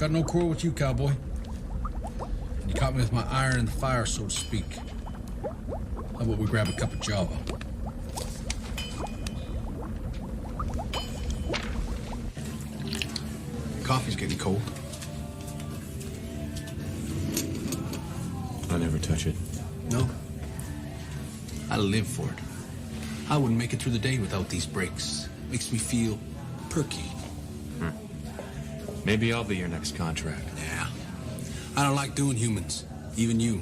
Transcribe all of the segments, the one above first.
Got no quarrel with you, cowboy. And you caught me with my iron in the fire, so to speak. How about we grab a cup of Java? Coffee's getting cold. I'll never touch it. No? I live for it. I wouldn't make it through the day without these breaks. Makes me feel perky. Maybe I'll be your next contract. Yeah. I don't like doing humans. Even you.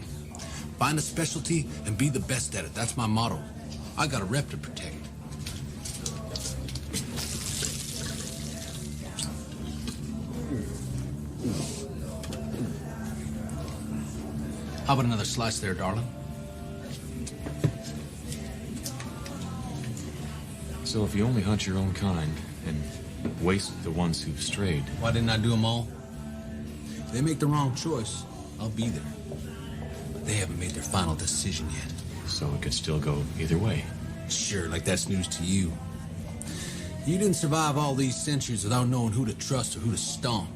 Find a specialty and be the best at it. That's my motto. I got a rep to protect. How about another slice there, darling? So if you only hunt your own kind and waste the ones who've strayed... Why didn't I do them all? If they make the wrong choice, I'll be there. But they haven't made their final decision yet. So it could still go either way. Sure, like that's news to you. You didn't survive all these centuries without knowing who to trust or who to stomp.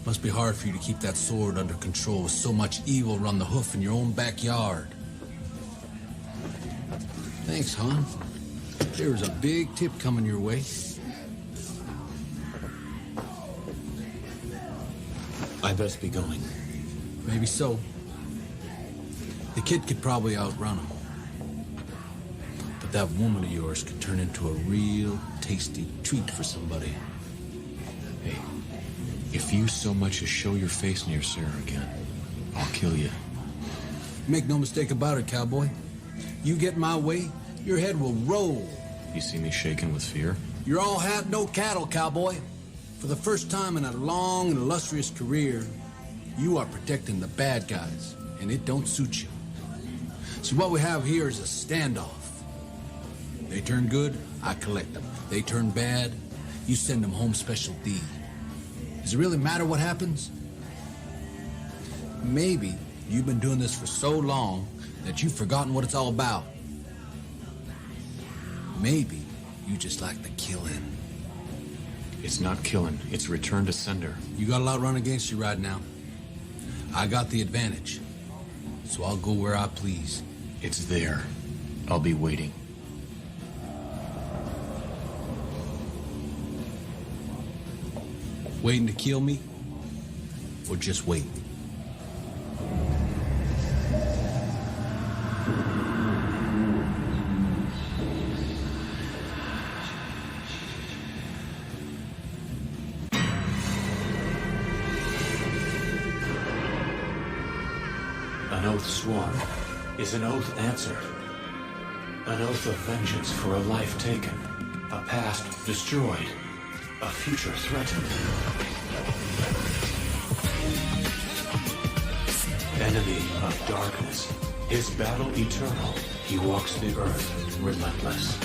Must be hard for you to keep that sword under control with so much evil run the hoof in your own backyard. Thanks, hon. There's a big tip coming your way. I best be going. Maybe so. The kid could probably outrun him. But that woman of yours could turn into a real tasty treat for somebody. Hey, if you so much as show your face near Sarah again, I'll kill you. Make no mistake about it, cowboy. You get my way, your head will roll. You see me shaking with fear? You're all hat, no cattle, cowboy. For the first time in a long and illustrious career, you are protecting the bad guys, and it don't suit you. See, what we have here is a standoff. They turn good, I collect them. They turn bad, you send them home special D. Does it really matter what happens? Maybe you've been doing this for so long that you've forgotten what it's all about. Maybe you just like the killing. It's not killing, it's return to sender. You got a lot run against you right now. I got the advantage, so I'll go where I please. It's there. I'll be waiting. Waiting to kill me, or just wait? An oath sworn is an oath answered. An oath of vengeance for a life taken, a past destroyed, a future threatened. Enemy of darkness, his battle eternal, he walks the earth relentless.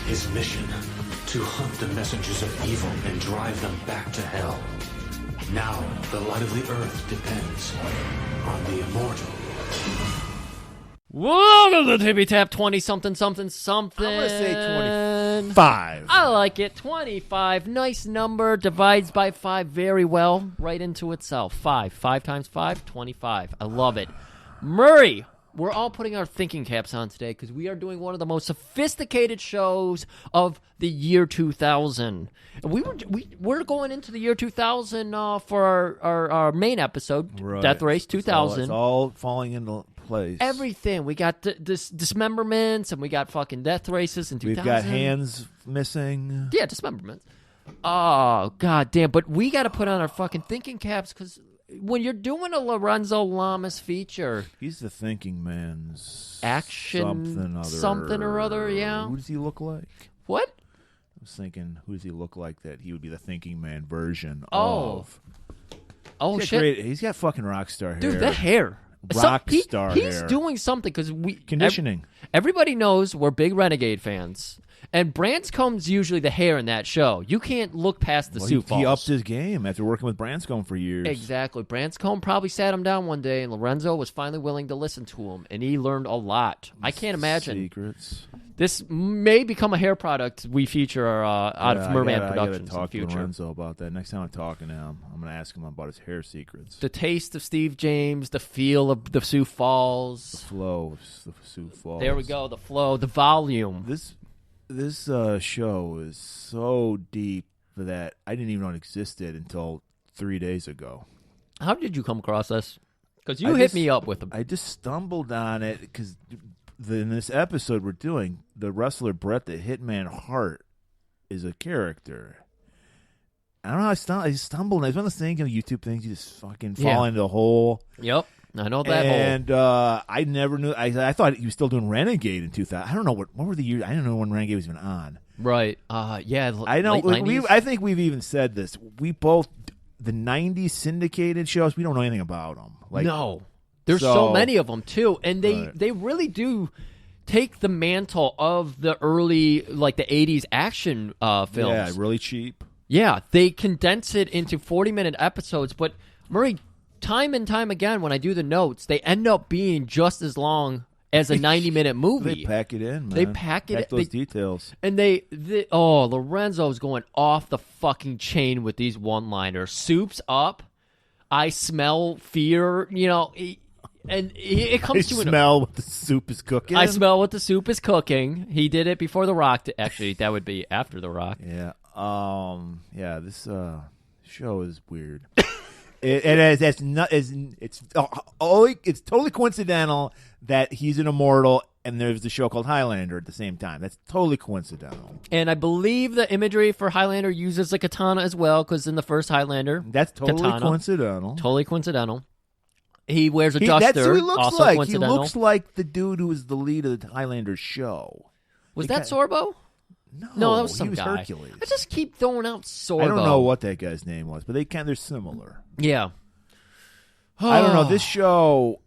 His mission, to hunt the messengers of evil and drive them back to hell. Now, the light of the earth depends on the immortal. Welcome to the Tippy-Tap 20-something, something, something. I'm going to say 25. I like it. 25. Nice number. Divides by 5 very well. Right into itself. 5. 5 times 5, 25. I love it. Murray, we're all putting our thinking caps on today because we are doing one of the most sophisticated shows of the year 2000. We're going into the year 2000 for our main episode, Right. Death Race 2000. It's all falling into place. Everything. We got dismemberments and we got fucking death races in 2000. We've got hands missing. Yeah, dismemberments. Oh, god damn. But we got to put on our fucking thinking caps because when you're doing a Lorenzo Lamas feature... He's the thinking man's... Action... Something or other, yeah. Who does he look like? What? I was thinking, who does he look like that he would be the thinking man version of? Oh, shit. He's got fucking rock star hair. Dude, the hair. Rockstar hair. He's doing something because we... Conditioning. Everybody knows we're big Renegade fans. And Branscome's usually the hair in that show. You can't look past the Sioux Falls. He upped his game after working with Branscombe for years. Exactly. Branscombe probably sat him down one day, and Lorenzo was finally willing to listen to him, and he learned a lot. I can't imagine. Secrets. This may become a hair product we feature out of Merman Productions I gotta talk in the to future. Lorenzo about that. Next time I'm talking to him, I'm going to ask him about his hair secrets. The taste of Steve James, the feel of the Sioux Falls. The flow of the Sioux Falls. There we go. The flow, the volume. This show is so deep that I didn't even know it existed until 3 days ago. How did you come across this? Because you hit me up with them. I just stumbled on it because in this episode we're doing, the wrestler Brett the Hitman Hart is a character. I don't know. I stumbled. It's one of those things, YouTube things. You just fucking fall into a hole. Yep, I know that hole. And I never knew. I thought he was still doing Renegade in 2000. I don't know what were the years. I didn't know when Renegade was even on. Right. Yeah. I know. Late 90s? I think we've even said this. We both the '90s syndicated shows. We don't know anything about them. No. There's so many of them too, and they really do take the mantle of the early, like the 80s action films. Yeah, really cheap. Yeah, they condense it into 40-minute episodes, but Murray, time and time again, when I do the notes, they end up being just as long as a 90-minute movie. They pack it in, man. They pack those details. And Lorenzo's going off the fucking chain with these one-liners. Soup's up. I smell fear, and it comes to smell what the soup is cooking. I smell what the soup is cooking. He did it before The Rock. Actually, that would be after The Rock. Yeah. This show is weird. It's totally coincidental that he's an immortal and there's a show called Highlander at the same time. That's totally coincidental. And I believe the imagery for Highlander uses a katana as well, because in the first Highlander, that's totally coincidental. Totally coincidental. He wears a duster. That's who he looks also like. Coincidental. He looks like the dude who was the lead of the Highlander show. Was that Sorbo? No, that was some he was guy. Hercules. I just keep throwing out Sorbo. I don't know what that guy's name was, but they're similar. Yeah. I don't know. This show,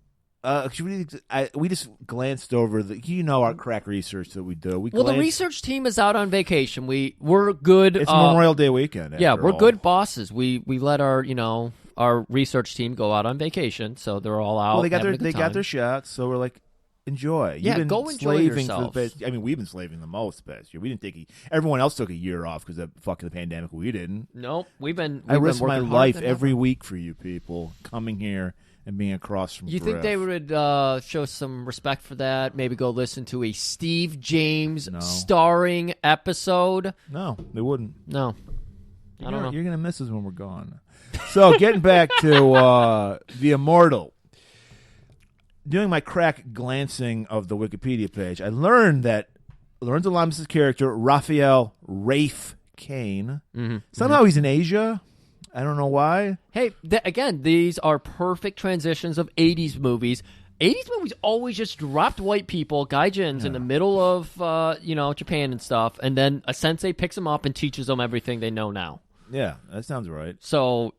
we just glanced over our crack research that we do. The research team is out on vacation. We're good. It's Memorial Day weekend. Yeah, we're good bosses. We let our research team go out on vacation, so they're all out. Well, they got their shots, so we're like, enjoy. Go enjoy yourself. We've been slaving the most the past year. We didn't take. Everyone else took a year off because of the pandemic. We didn't. Nope. I risk my life every week for you people coming here and being across from. You Griff. think they would show some respect for that? Maybe go listen to a Steve James starring episode? No, they wouldn't. No. I don't know. You're going to miss us when we're gone. So, getting back to the Immortal. Doing my crack glancing of the Wikipedia page, I learned that Lorenzo Lamas' character, Raphael Rafe Kane, somehow he's in Asia. I don't know why. Hey, again, these are perfect transitions of 80s movies. 80s movies always just dropped white people, gaijins, in the middle of Japan and stuff, and then a sensei picks them up and teaches them everything they know now. Yeah, that sounds right. So,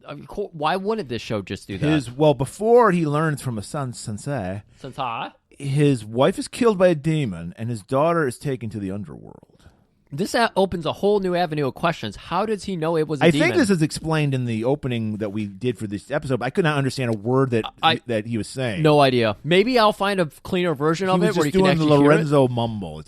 why wouldn't this show just do that? Before he learns from a sensei, his wife is killed by a demon, and his daughter is taken to the underworld. This opens a whole new avenue of questions. How does he know it was a demon? I think this is explained in the opening that we did for this episode, but I could not understand a word that he was saying. No idea. Maybe I'll find a cleaner version of it where you can actually hear it. Lorenzo mumble.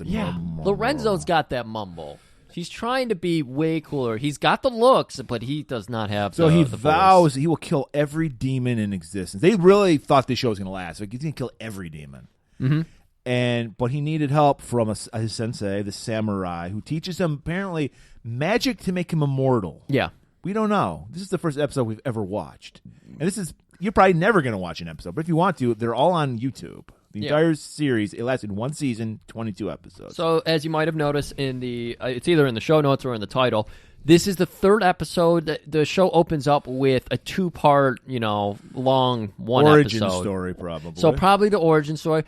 Lorenzo's got that mumble. He's trying to be way cooler. He's got the looks, but he does not have So he the vows voice. he will kill every demon in existence. They really thought this show was going to last. Like, he's going to kill every demon. Mm-hmm. But he needed help from his sensei, the samurai, who teaches him, apparently, magic to make him immortal. Yeah. We don't know. This is the first episode we've ever watched. And you're probably never going to watch an episode. But if you want to, they're all on YouTube. The entire series, it lasted one season, 22 episodes. So, as you might have noticed it's either in the show notes or in the title, this is the third episode. The show opens up with a two-part, long origin episode. Story, probably. So, probably the origin story.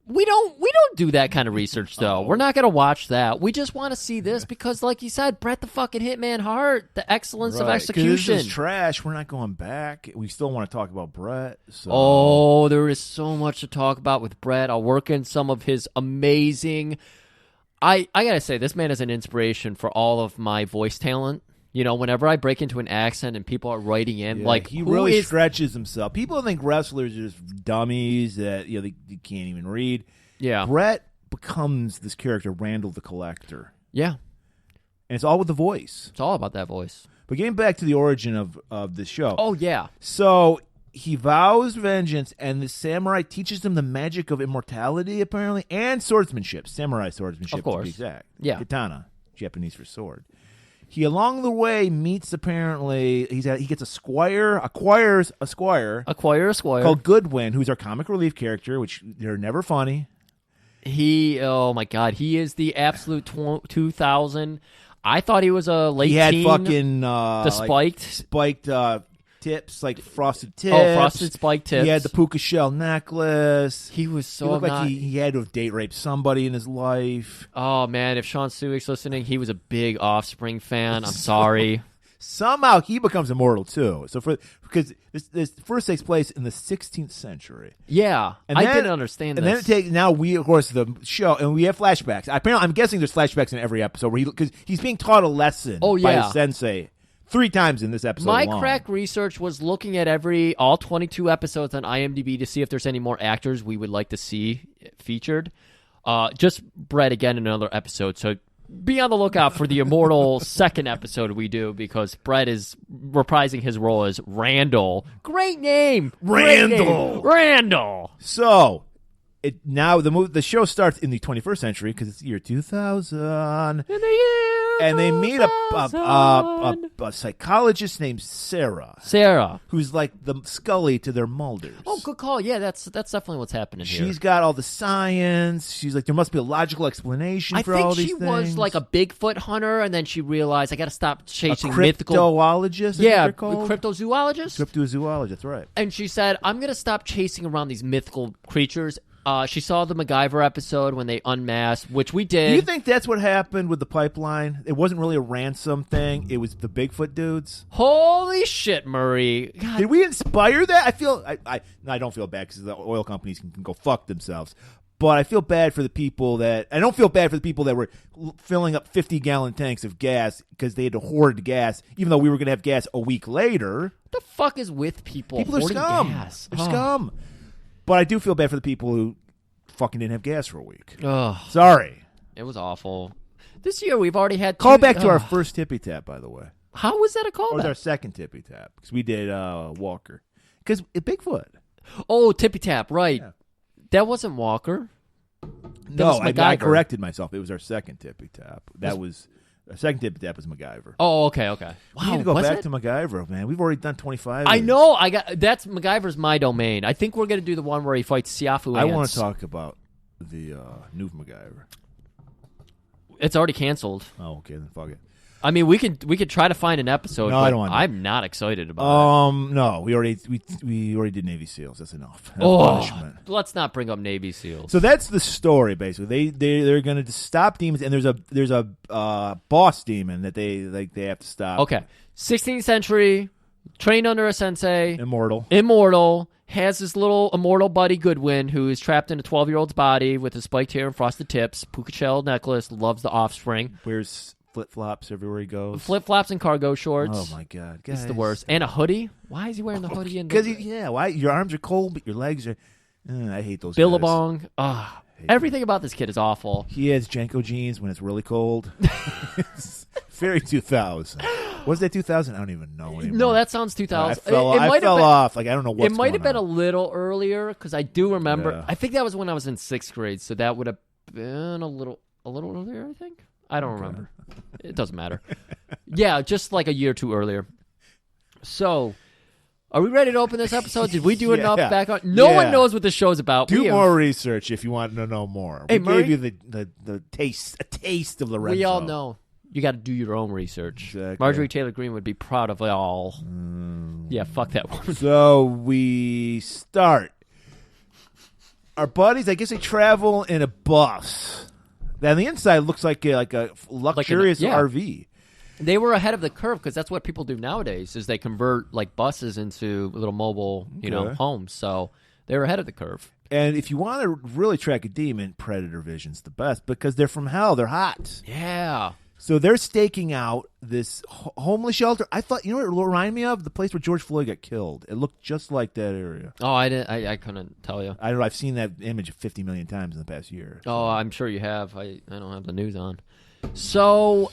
We don't do that kind of research, though. We're not going to watch that. We just want to see this because, like you said, Brett the fucking Hitman Hart, the excellence of execution. This is trash. We're not going back. We still want to talk about Brett. So. Oh, there is so much to talk about with Brett. I'll work in some of his amazing. I gotta say, this man is an inspiration for all of my voice talent. Whenever I break into an accent and people are writing in, he really stretches himself. People think wrestlers are just dummies that they can't even read. Yeah. Brett becomes this character, Randall the Collector. Yeah. And it's all with the voice. It's all about that voice. But getting back to the origin of the show. Oh, yeah. So he vows vengeance, and the samurai teaches him the magic of immortality, apparently, and swordsmanship. Samurai swordsmanship, of course. to be exact. Yeah. Katana, Japanese for sword. He, along the way, meets, apparently, he gets acquires a squire called Goodwin, who's our comic relief character, which they're never funny. Oh my God, he is the absolute 2000. I thought he was a late teen. He had teen. fucking the spiked tips, like frosted tips. Oh, frosted spiked tips. He had the puka shell necklace. He was so He looked like he had to have date raped somebody in his lice. Oh man, if Sean Suick's listening, he was a big Offspring fan. I'm sorry. Somehow he becomes immortal too. So because this first takes place in the 16th century. Yeah, and I didn't understand and this. And then now we, of course, the show, and we have flashbacks. Apparently, I'm guessing there's flashbacks in every episode because he's being taught a lesson by his sensei 3 times in this episode. My crack research was looking at all 22 episodes on IMDb to see if there's any more actors we would like to see featured. Just Brett again in another episode. So be on the lookout for the Immortal second episode we do, because Brett is reprising his role as Randall. Great name! Randall! So, the show starts in the 21st century because it's the year 2000. And they meet a psychologist named Sarah. Who's like the Scully to their Mulders. Oh, good call. Yeah, that's definitely what's happening here. She's got all the science. She's like, there must be a logical explanation for all these things. I think she was like a Bigfoot hunter, and then she realized, I got to stop chasing mythical... Cryptozoologist? Yeah, cryptozoologist? Cryptozoologist, that's right. And she said, I'm going to stop chasing around these mythical creatures. She saw the MacGyver episode when they unmasked, which we did. Do you think that's what happened with the pipeline? It wasn't really a ransom thing. It was the Bigfoot dudes. Holy shit, Murray! God. Did we inspire that? I don't feel bad because the oil companies can go fuck themselves. But I feel bad for the people that were filling up 50-gallon tanks of gas because they had to hoard gas, even though we were going to have gas a week later. What the fuck is with people? People are scum. Gas? They're scum. But I do feel bad for the people who fucking didn't have gas for a week. Ugh. Sorry. It was awful. This year we've already had Call back to our first Tippy-Tap, by the way. How was that a callback? Or was our second Tippy-Tap, because we did Walker. Because Bigfoot. Oh, Tippy-Tap, right. Yeah. That wasn't Walker. No, I corrected myself. It was our second Tippy-Tap. Our second Tippy-Tap was MacGyver. Oh, okay. Wow, we need to go back to MacGyver, man. We've already done 25. I know. That's MacGyver's my domain. I think we're going to do the one where he fights Siafu ants. I want to talk about the new MacGyver. It's already canceled. Oh, okay, then fuck it. I mean, we could try to find an episode. No, I don't want to. I'm not excited about it. No, we already did Navy SEALs. That's enough. That's punishment. Let's not bring up Navy SEALs. So that's the story, basically. They're going to stop demons, and there's a boss demon that they have to stop. Okay, 16th century, trained under a sensei, Immortal, has this little immortal buddy Goodwin who is trapped in a 12-year-old's body with his spiked hair and frosted tips, puka shell necklace, loves the Offspring. Wears flip-flops everywhere he goes. Flip-flops and cargo shorts. Oh, my God. Guys. It's the worst. And a hoodie. Why is he wearing the hoodie? Because, why? Your arms are cold, but your legs are... I hate those Billabong. Everything about this kid is awful. He has Janko jeans when it's really cold. It's very 2000. Was that 2000? I don't even know anymore. No, that sounds 2000. I fell off. Like, I don't know what's going on. It might have been a little earlier, because I do remember... Yeah. I think that was when I was in 6th grade, so that would have been a little earlier, I think. I don't remember. It doesn't matter. Yeah, just like a year or two earlier. So, are we ready to open this episode? Did we do enough back on? No one knows what this show's about. Do more research if you want to know more. Hey, we gave you the taste of Lorenzo. We all know. You got to do your own research. Exactly. Marjorie Taylor Greene would be proud of y'all. Yeah, fuck that woman. So we start. Our buddies, I guess they travel in a bus. On the inside, it looks like a luxurious RV. They were ahead of the curve because that's what people do nowadays. Is they convert like buses into little mobile, homes. So They're ahead of the curve. And if you want to really track a demon, Predator Vision's the best because they're from hell. They're hot. Yeah. So they're staking out this homeless shelter. I thought, you know what it reminded me of? The place where George Floyd got killed. It looked just like that area. Oh, I didn't. I couldn't tell you. I don't know. I've seen that image 50 million times in the past year. Oh, I'm sure you have. I don't have the news on. So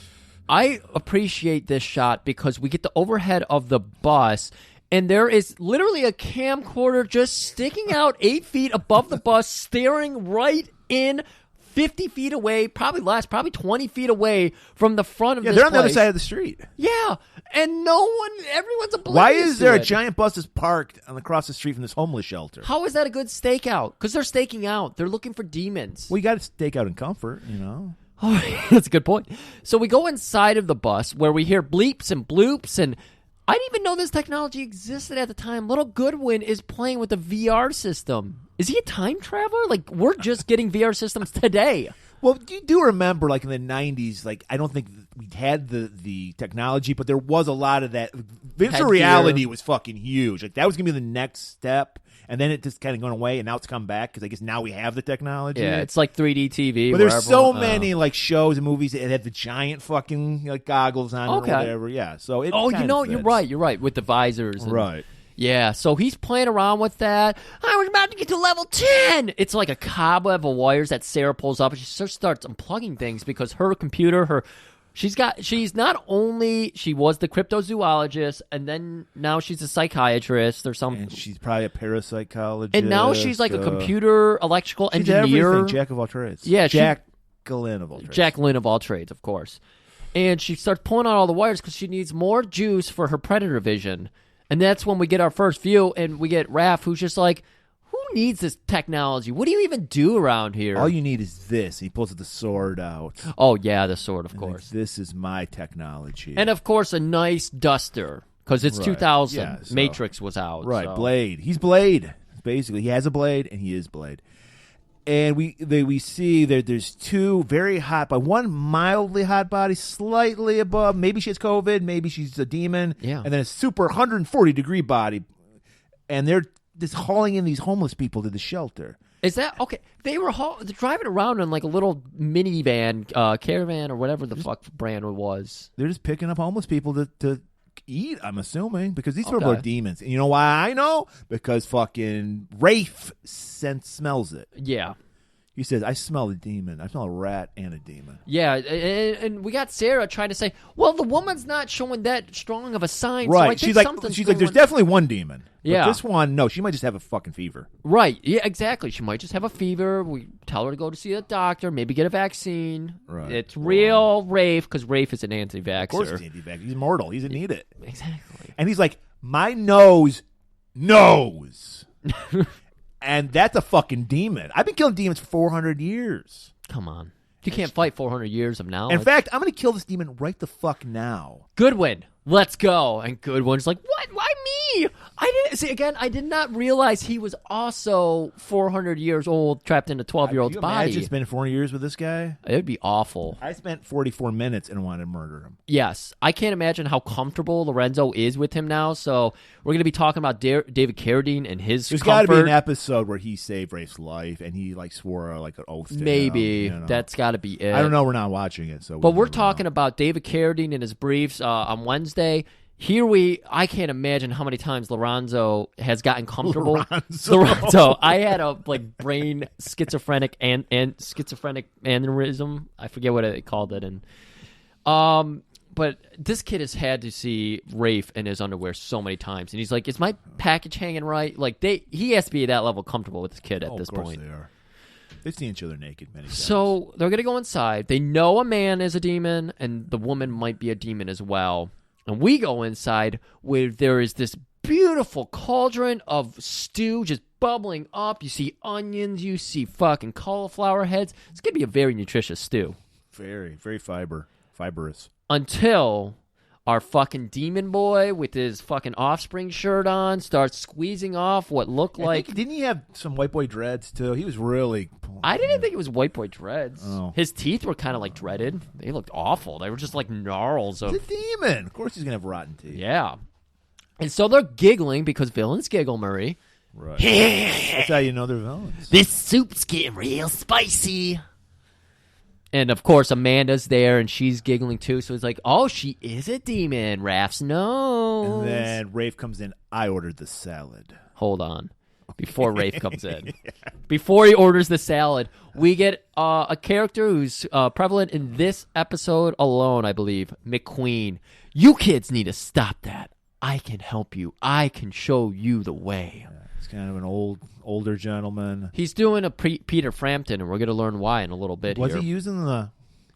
I appreciate this shot because we get the overhead of the bus, and there is literally a camcorder just sticking out 8 feet above the bus, staring right in 50 feet away, probably less, probably 20 feet away from the front of this they're on the other place. side of the street. Yeah, and everyone's oblivious. Why is there a to it. giant bus that's parked across the street from this homeless shelter? How is that a good stakeout? Because they're staking out. They're looking for demons. Well, you got to stake out in comfort, you know. Oh, that's a good point. So we go inside of the bus where we hear bleeps and bloops, and I didn't even know this technology existed at the time. Little Goodwin is playing with the VR system. Is he a time traveler? Like, we're just getting VR systems today. Well, you do remember, like, in the 90s, like, I don't think we had the technology, but there was a lot of that. Virtual reality was fucking huge. Like, that was going to be the next step, and then it just kind of gone away, and now it's come back, because I guess now we have the technology. Yeah, it's like 3D TV. But there's so many, like, shows and movies that had the giant fucking, like, goggles on or whatever. Yeah, so it you're right, with the visors. And, right. Yeah, so he's playing around with that. I was about to get to level 10. It's like a cobweb of wires that Sarah pulls up, and she starts unplugging things because her computer, she was the cryptozoologist, and then now she's a psychiatrist or something. And she's probably a parapsychologist. And now she's like a computer electrical she's engineer. Everything, jack of all trades. Yeah, Jacqueline of all trades. Jacqueline of all trades, of course. And she starts pulling out all the wires because she needs more juice for her Predator Vision. And that's when we get our first view, and we get Raph, who's just like, who needs this technology? What do you even do around here? All you need is this. He pulls the sword out. Oh, yeah, the sword, of course. This is my technology. And, of course, a nice duster, because it's 2000. Yeah, so, Matrix was out. Right, so. Blade. He's Blade. Basically, he has a blade, and he is Blade. And we see that there's two very hot, but one mildly hot body, slightly above. Maybe she has COVID. Maybe she's a demon. Yeah. And then a super 140-degree body. And they're just hauling in these homeless people to the shelter. Is that okay? They were driving around in like a little minivan, caravan, or whatever the fuck brand it was. They're just picking up homeless people to eat, I'm assuming, because these people are demons. And you know why I know? Because fucking Rafe smells it. Yeah. He says, I smell a demon. I smell a rat and a demon. Yeah, and we got Sarah trying to say, well, the woman's not showing that strong of a sign. Right. So she's like, there's definitely one demon. Yeah. But this one, no, she might just have a fucking fever. Right. Yeah, exactly. She might just have a fever. We tell her to go to see a doctor, maybe get a vaccine. Right. It's real Rafe, because Rafe is an anti-vaxxer. Of course he's anti-vaxxer. He's immortal. He doesn't need it. Exactly. And he's like, my nose knows. And that's a fucking demon. I've been killing demons for 400 years. Come on. You can't fight 400 years of knowledge. In fact, I'm going to kill this demon right the fuck now. Goodwin, let's go. And Goodwin's like, what? Why me? I did not realize he was also 400 years old, trapped in a 12-year-old's body. Imagine spending 400 years with this guy? It would be awful. I spent 44 minutes and wanted to murder him. Yes. I can't imagine how comfortable Lorenzo is with him now. So we're going to be talking about David Carradine and his There's comfort. got to be an episode where he saved Rafe's life and he like swore like an oath to Maybe. him, you know? That's got to be it. I don't know. We're not watching it. So, But we're talking about David Carradine and his briefs on Wednesday. I can't imagine how many times Lorenzo has gotten comfortable. Lorenzo. I had a brain schizophrenic and schizophrenic aneurysm. I forget what they called it. And but this kid has had to see Rafe in his underwear so many times, and he's like, "Is my package hanging right?" Like he has to be at that level comfortable with this kid at this point. Of course they are. They've seen each other naked many times. So they're gonna go inside. They know a man is a demon, and the woman might be a demon as well. And we go inside where there is this beautiful cauldron of stew just bubbling up. You see onions. You see fucking cauliflower heads. It's going to be a very nutritious stew. Very, very fibrous. Until our fucking demon boy with his fucking Offspring shirt on starts squeezing off what looked like... Didn't he have some white boy dreads, too? He was really... I didn't think it was white boy dreads. Oh. His teeth were kind of like dreaded. They looked awful. They were just like gnarls of... He's a demon. Of course he's going to have rotten teeth. Yeah. And so they're giggling because villains giggle, Murray. Right. That's how you know they're villains. This soup's getting real spicy. And, of course, Amanda's there, and she's giggling, too. So it's like, oh, she is a demon. Raph's knows. And then Rafe comes in. I ordered the salad. Hold on. Before Rafe comes in. Before he orders the salad, we get a character who's prevalent in this episode alone, I believe. McQueen. You kids need to stop that. I can help you. I can show you the way. He's kind of an older gentleman. He's doing a Peter Frampton, and we're going to learn why in a little bit. Was here. he using the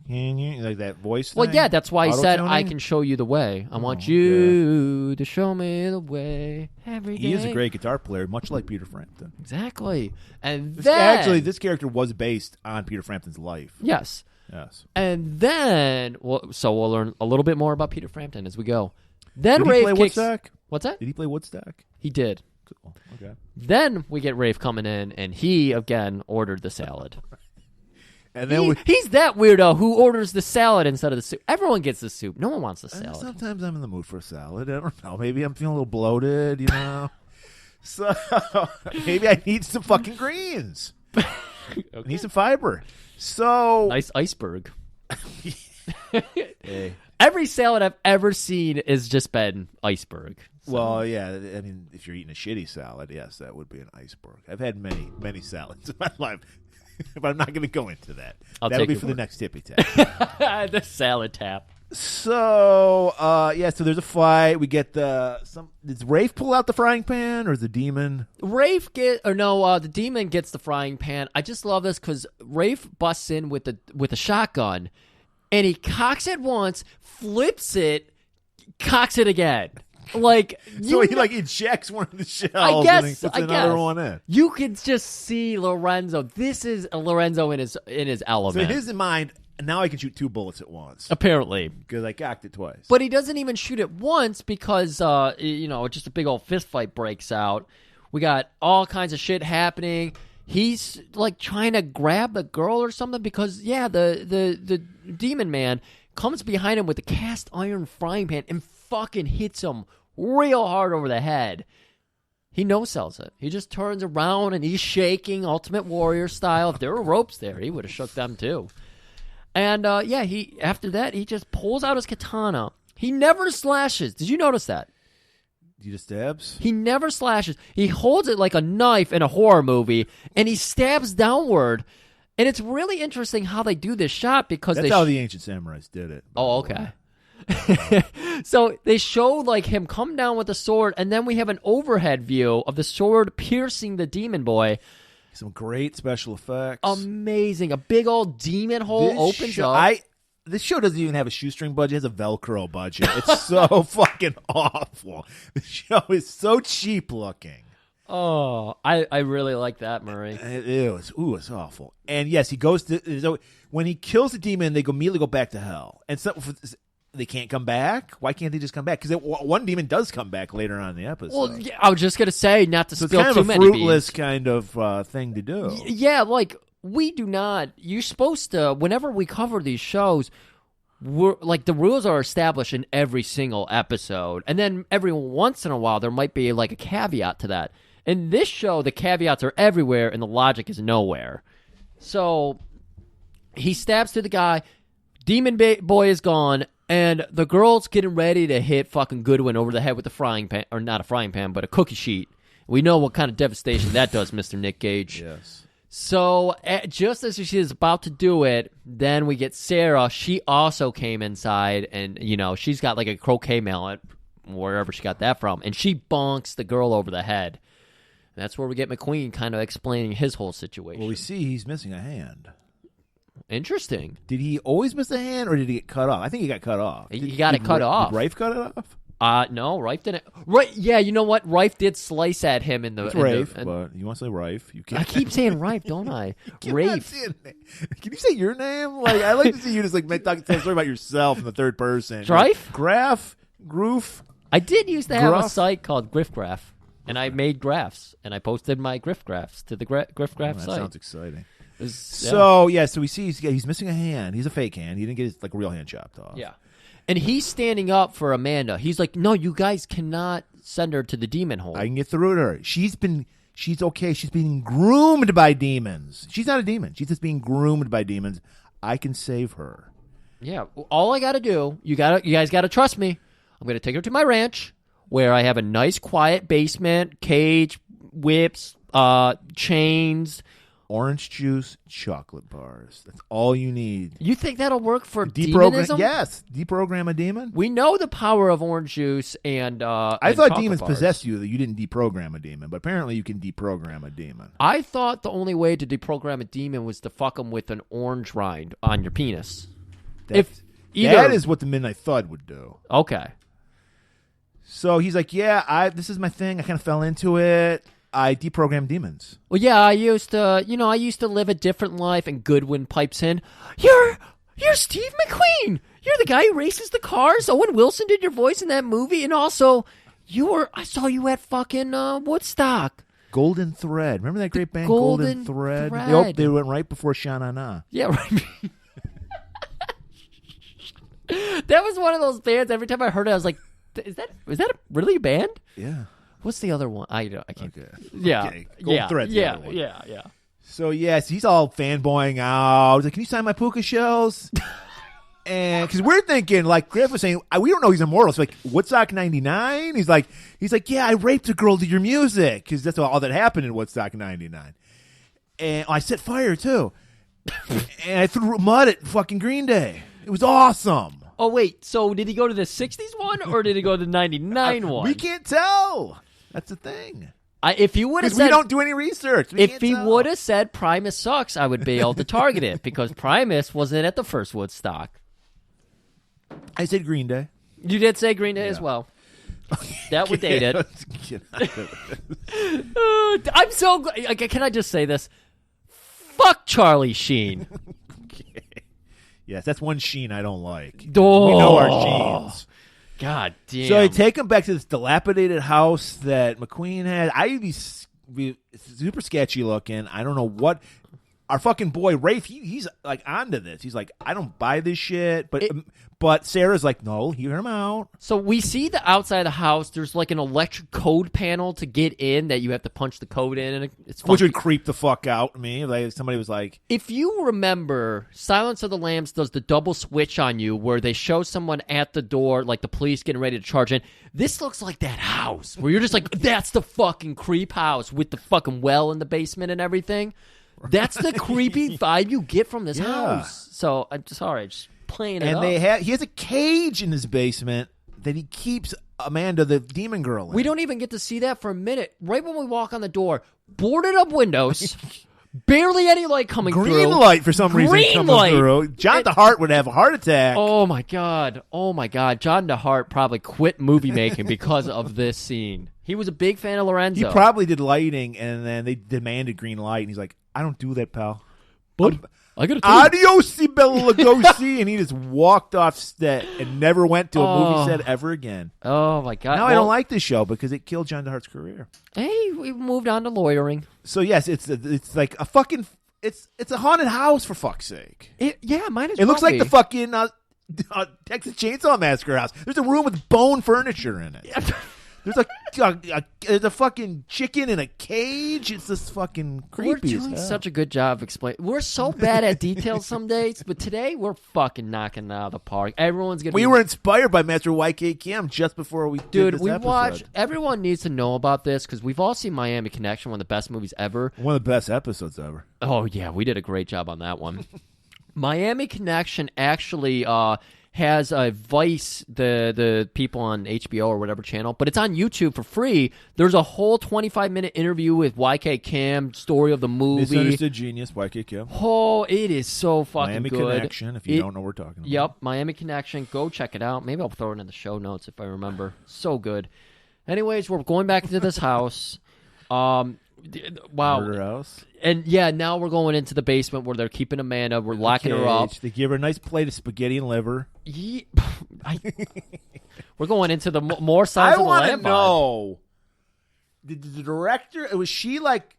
like that voice thing? Well, yeah, that's why he said, Auto-tuning? I can show you the way. I want you to show me the way every day. He is a great guitar player, much like Peter Frampton. Exactly. And Actually, this character was based on Peter Frampton's life. Yes. Yes. And then, so we'll learn a little bit more about Peter Frampton as we go. Then Did Rafe he play kicks... Woodstock? What's that? Did he play Woodstock? He did. Cool. Okay. Then we get Rafe coming in, and he, again, ordered the salad. And then He's that weirdo who orders the salad instead of the soup. Everyone gets the soup. No one wants the salad. Sometimes I'm in the mood for a salad. I don't know. Maybe I'm feeling a little bloated, you know? So maybe I need some fucking greens. I need some fiber. So Nice iceberg. Hey. Every salad I've ever seen has just been iceberg. So. Well, yeah. I mean, if you're eating a shitty salad, yes, that would be an iceberg. I've had many salads in my life, but I'm not going to go into that. That'll be for the next Tippy Tap. The salad tap. So, so there's a fight. We get does Rafe pull out the frying pan, or is the demon? The demon gets the frying pan. I just love this because Rafe busts in with a shotgun, and he cocks it once, flips it, cocks it again. Like So he ejects one of the shells I and he guess. puts another one in. You can just see Lorenzo. This is Lorenzo in his element. So in his mind, now I can shoot 2 bullets at once Apparently. because I cocked it twice. But he doesn't even shoot it once because, just a big old fist fight breaks out. We got all kinds of shit happening. He's like trying to grab the girl or something because, the demon man comes behind him with a cast iron frying pan and fucking hits him real hard over the head. He no-sells it. He just turns around and he's shaking Ultimate Warrior style. If there were ropes there, he would have shook them too. And, after that, he just pulls out his katana. He never slashes. Did you notice that? He just stabs? He never slashes. He holds it like a knife in a horror movie, and he stabs downward. And it's really interesting how they do this shot because That's how the ancient samurais did it. Oh, okay. So they show him come down with the sword, and then we have an overhead view of the sword piercing the demon boy. Some great special effects. Amazing. A big old demon hole opens up. This show doesn't even have a shoestring budget. It has a Velcro budget. It's so fucking awful. The show is so cheap looking. Oh, I really like that, Murray. It is. Ooh, it's awful. And yes, he goes to... So when he kills the demon, they immediately go back to hell. And so they can't come back? Why can't they just come back? Because one demon does come back later on in the episode. Well, yeah, I was just going to say, not to so spill it's too kind of many a fruitless beans. kind of thing to do. Yeah, we do not... You're supposed to... Whenever we cover these shows... the rules are established in every single episode, and then every once in a while there might be a caveat to that. In this show, the caveats are everywhere and the logic is nowhere. So he stabs through the guy, demon boy is gone, and the girl's getting ready to hit fucking Goodwin over the head with a frying pan, or not a frying pan, but a cookie sheet. We know what kind of devastation that does, Mr. Nick Gage. Yes. So just as she is about to do it, then we get Sarah. She also came inside, and, she's got a croquet mallet, wherever she got that from, and she bonks the girl over the head. And that's where we get McQueen kind of explaining his whole situation. Well, we see he's missing a hand. Interesting. Did he always miss a hand, or did he get cut off? I think he got cut off. He got it cut off. Did Rafe cut it off? No, Rife didn't. Right? Yeah, you know what? Rife did slice at him in the. It's Rafe, but you want to say Rife? You can't. I keep saying Rife, don't I? Rafe. Can you say your name? I like to see you just tell a story about yourself in the third person. Rife? Graph? Groof? I did used to have a Gruff? site called GriffGraph, and I made graphs, and I posted my GriffGraphs to the GriffGraph That site. sounds exciting. Yeah. So we see he's missing a hand. He's a fake hand. He didn't get his real hand chopped off. Yeah. And he's standing up for Amanda. He's like, no, you guys cannot send her to the demon hole. I can get through to her. She's been She's okay. She's being groomed by demons. She's not a demon. She's just being groomed by demons. I can save her. Yeah, all I got to do, you guys got to trust me. I'm going to take her to my ranch where I have a nice, quiet basement, cage, whips, chains. Orange juice, chocolate bars. That's all you need. You think that'll work for Deprogram? demonism? Yes. Deprogram a demon? We know the power of orange juice and I thought demons bars. possessed you, that you didn't deprogram a demon, but apparently you can deprogram a demon. I thought the only way to deprogram a demon was to fuck them with an orange rind on your penis. That is what the Midnight Thud would do. Okay. So he's like, yeah, this is my thing. I kind of fell into it. I deprogram demons. Well, yeah, I used to live a different life, and Goodwin pipes in, You're Steve McQueen. You're the guy who races the cars. Owen Wilson did your voice in that movie, and also, I saw you at fucking Woodstock. Golden Thread. Remember that great band, Golden Thread? Thread. They went right before Sha Na Na. Yeah, right. That was one of those bands. Every time I heard it, I was like, Is that really a band? Yeah. What's the other one? I can't. Okay. Yeah. Okay. Golden Thread's the other one. Yeah. So, yes, he's all fanboying out. He's like, can you sign my puka shells? And because we're thinking, like Griff was saying, we don't know he's immortal. So, like, Woodstock 99? He's like, yeah, I raped a girl to your music. Because that's all that happened in Woodstock 99. And I set fire, too. And I threw mud at fucking Green Day. It was awesome. Oh, wait. So did he go to the 60s one or did he go to the 99 one? We can't tell. That's the thing. If he would have said, we don't do any research. If he would have said Primus sucks, I would be able to target it because Primus wasn't at the first Woodstock. I said Green Day. You did say Green Day as well. That would date it. I'm so glad. Can I just say this? Fuck Charlie Sheen. Yes, that's one Sheen I don't like. Oh. We know our Sheens. God damn. So they take him back to this dilapidated house that McQueen had. It's super sketchy looking. I don't know what. Our fucking boy Rafe, he's like onto this. He's like, I don't buy this shit. But Sarah's like, no, hear him out. So we see the outside of the house. There's like an electric code panel to get in that you have to punch the code in, and it's which would creep the fuck out of me. Like somebody was like, if you remember, Silence of the Lambs does the double switch on you where they show someone at the door, like the police getting ready to charge in. This looks like that house where you're just like, that's the fucking creep house with the fucking well in the basement and everything. That's the creepy vibe you get from this house. So I'm sorry, just playing it up. And he has a cage in his basement that he keeps Amanda, the demon girl, in. We don't even get to see that for a minute. Right when we walk on the door, boarded up windows, barely any light coming through. Green light for some reason coming through. John DeHart would have a heart attack. Oh my god. John DeHart probably quit movie making because of this scene. He was a big fan of Lorenzo. He probably did lighting, and then they demanded green light, and he's like, I don't do that, pal. But I gotta tell you. Adios, Bella Lugosi, and he just walked off set and never went to a movie set ever again. Oh my god! Now I don't like this show because it killed John DeHart's career. Hey, we moved on to lawyering. So yes, it's like a fucking it's a haunted house for fuck's sake. Might as well. It looks like the fucking Texas Chainsaw Massacre house. There's a room with bone furniture in it. There's a fucking chicken in a cage. It's just fucking creepy. We're doing such a good job explaining. We're so bad at details some days, but today we're fucking knocking it out of the park. Everyone's gonna. We were inspired by Master YK Kim just before we did this episode. Watched. Everyone needs to know about this because we've all seen Miami Connection, one of the best movies ever. One of the best episodes ever. Oh yeah, we did a great job on that one. Miami Connection actually has a Vice, the people on HBO or whatever channel, but it's on YouTube for free. There's a whole 25-minute interview with YK Kim, story of the movie. Misunderstood Genius, YK Kim. Oh, it is so fucking Miami good. Miami Connection, if you don't know what we're talking about. Yep, Miami Connection. Go check it out. Maybe I'll throw it in the show notes if I remember. So good. Anyways, we're going back into this house. Wow. Murder house. And yeah, now we're going into the basement where they're keeping Amanda. We're locking her up. They give her a nice plate of spaghetti and liver. We're going into the more Signs of the Lamb. I want to know, did the director, was she like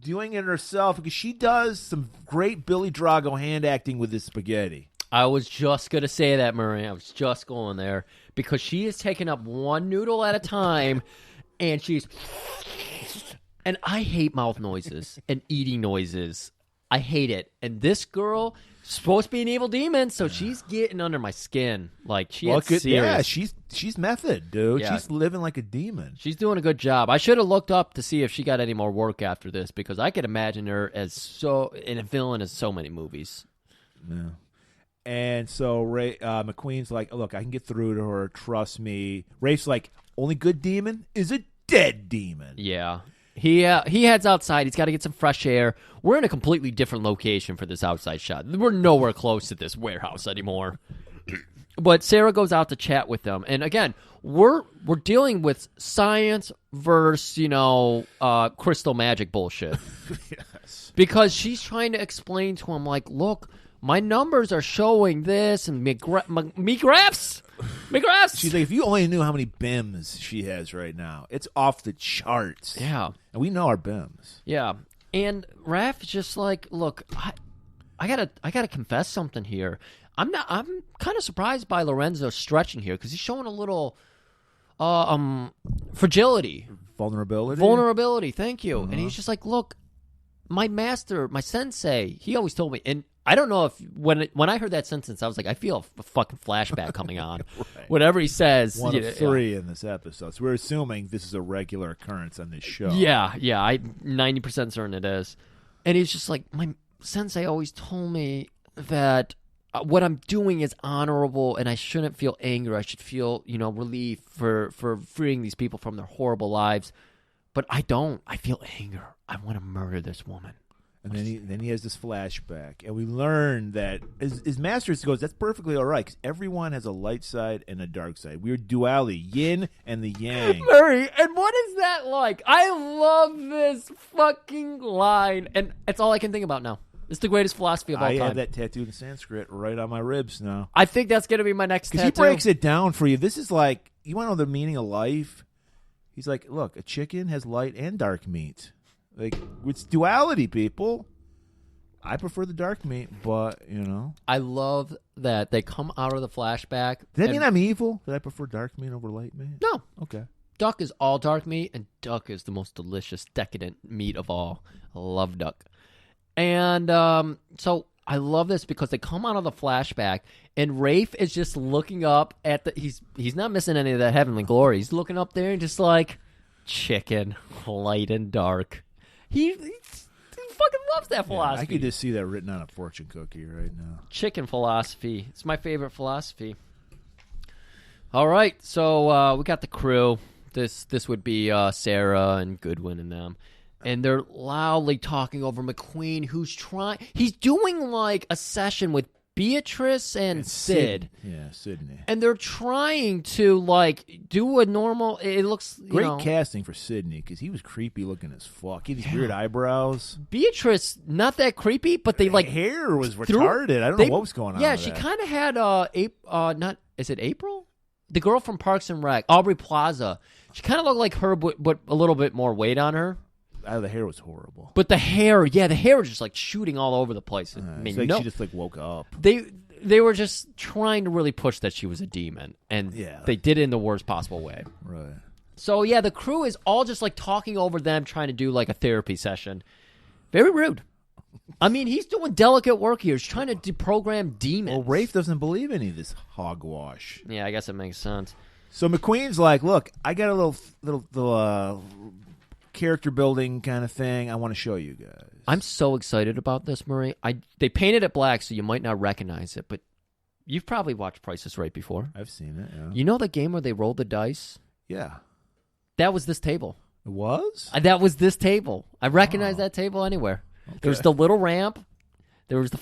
doing it herself? Because she does some great Billy Drago hand acting with this spaghetti. I was just going to say that, Murray. I was just going there. Because she is taking up one noodle at a time, and she's And I hate mouth noises and eating noises. I hate it. And this girl is supposed to be an evil demon, so she's getting under my skin. Like, serious. Yeah, she's method, dude. Yeah. She's living like a demon. She's doing a good job. I should have looked up to see if she got any more work after this, because I could imagine her as in a villain in so many movies. Yeah. And so McQueen's like, look, I can get through to her. Trust me. Rafe's like, only good demon is a dead demon. Yeah. He heads outside. He's got to get some fresh air. We're in a completely different location for this outside shot. We're nowhere close to this warehouse anymore. But Sarah goes out to chat with them. And again, we're dealing with science versus, crystal magic bullshit. Yes. Because she's trying to explain to him, like, look, my numbers are showing this, and me graphs. She's like, if you only knew how many BIMs she has right now, it's off the charts. Yeah. And we know our BIMs. Yeah. And Raph is just like, look, I gotta confess something here. I'm kind of surprised by Lorenzo stretching here, because he's showing a little fragility. Vulnerability, thank you. And he's just like, look, my master, my sensei, he always told me, and I don't know if when I heard that sentence, I was like, I feel a fucking flashback coming on. Right. Whatever he says. One of three in this episode. So we're assuming this is a regular occurrence on this show. Yeah, I'm 90% certain it is. And he's just like, my sensei always told me that what I'm doing is honorable, and I shouldn't feel anger. I should feel, relief for freeing these people from their horrible lives. But I don't. I feel anger. I want to murder this woman. And then he has this flashback, and we learn that his master goes, that's perfectly all right, because everyone has a light side and a dark side. We're duality, yin and the yang. Murray, and what is that like? I love this fucking line, and it's all I can think about now. It's the greatest philosophy of all time. I have that tattooed in Sanskrit right on my ribs now. I think that's going to be my next tattoo. Because he breaks it down for you. This is like, you want to know the meaning of life? He's like, look, a chicken has light and dark meat. Like, it's duality, people. I prefer the dark meat, but, I love that they come out of the flashback. Does that mean I'm evil? That I prefer dark meat over light meat? No. Okay. Duck is all dark meat, and duck is the most delicious, decadent meat of all. I love duck. And so I love this because they come out of the flashback, and Rafe is just looking up at he's not missing any of that heavenly glory. He's looking up there and just like, chicken, light and dark. He fucking loves that philosophy. I could just see that written on a fortune cookie right now. Chicken philosophy. It's my favorite philosophy. All right, so we got the crew. This would be Sarah and Goodwin and them. And they're loudly talking over McQueen, he's doing like a session with Beatrice and Sid. Yeah, Sydney. And they're trying to like do a normal, it looks, great casting for Sydney, because he was creepy looking as fuck. He had these weird eyebrows. Beatrice, not that creepy, but they like. Hair was retarded. I don't know what was going on. Yeah, with she that. kind of had, is it April? The girl from Parks and Rec, Aubrey Plaza. She kind of looked like her, but a little bit more weight on her. The hair was horrible. But the hair was just like shooting all over the place. It's like she just like woke up. They were just trying to really push that she was a demon, and they did it in the worst possible way. Right. So yeah, the crew is all just like talking over them, trying to do like a therapy session. Very rude. I mean, he's doing delicate work here. He's trying to deprogram demons. Well, Rafe doesn't believe any of this hogwash. Yeah, I guess it makes sense. So McQueen's like, look, I got a little character building kind of thing I want to show you guys. I'm so excited about this, Murray. They painted it black, so you might not recognize it, but you've probably watched Price is Right before. I've seen it, yeah. You know the game where they rolled the dice? Yeah. That was this table. It was? That was this table. I recognize that table anywhere. Okay. There was the little ramp. There was the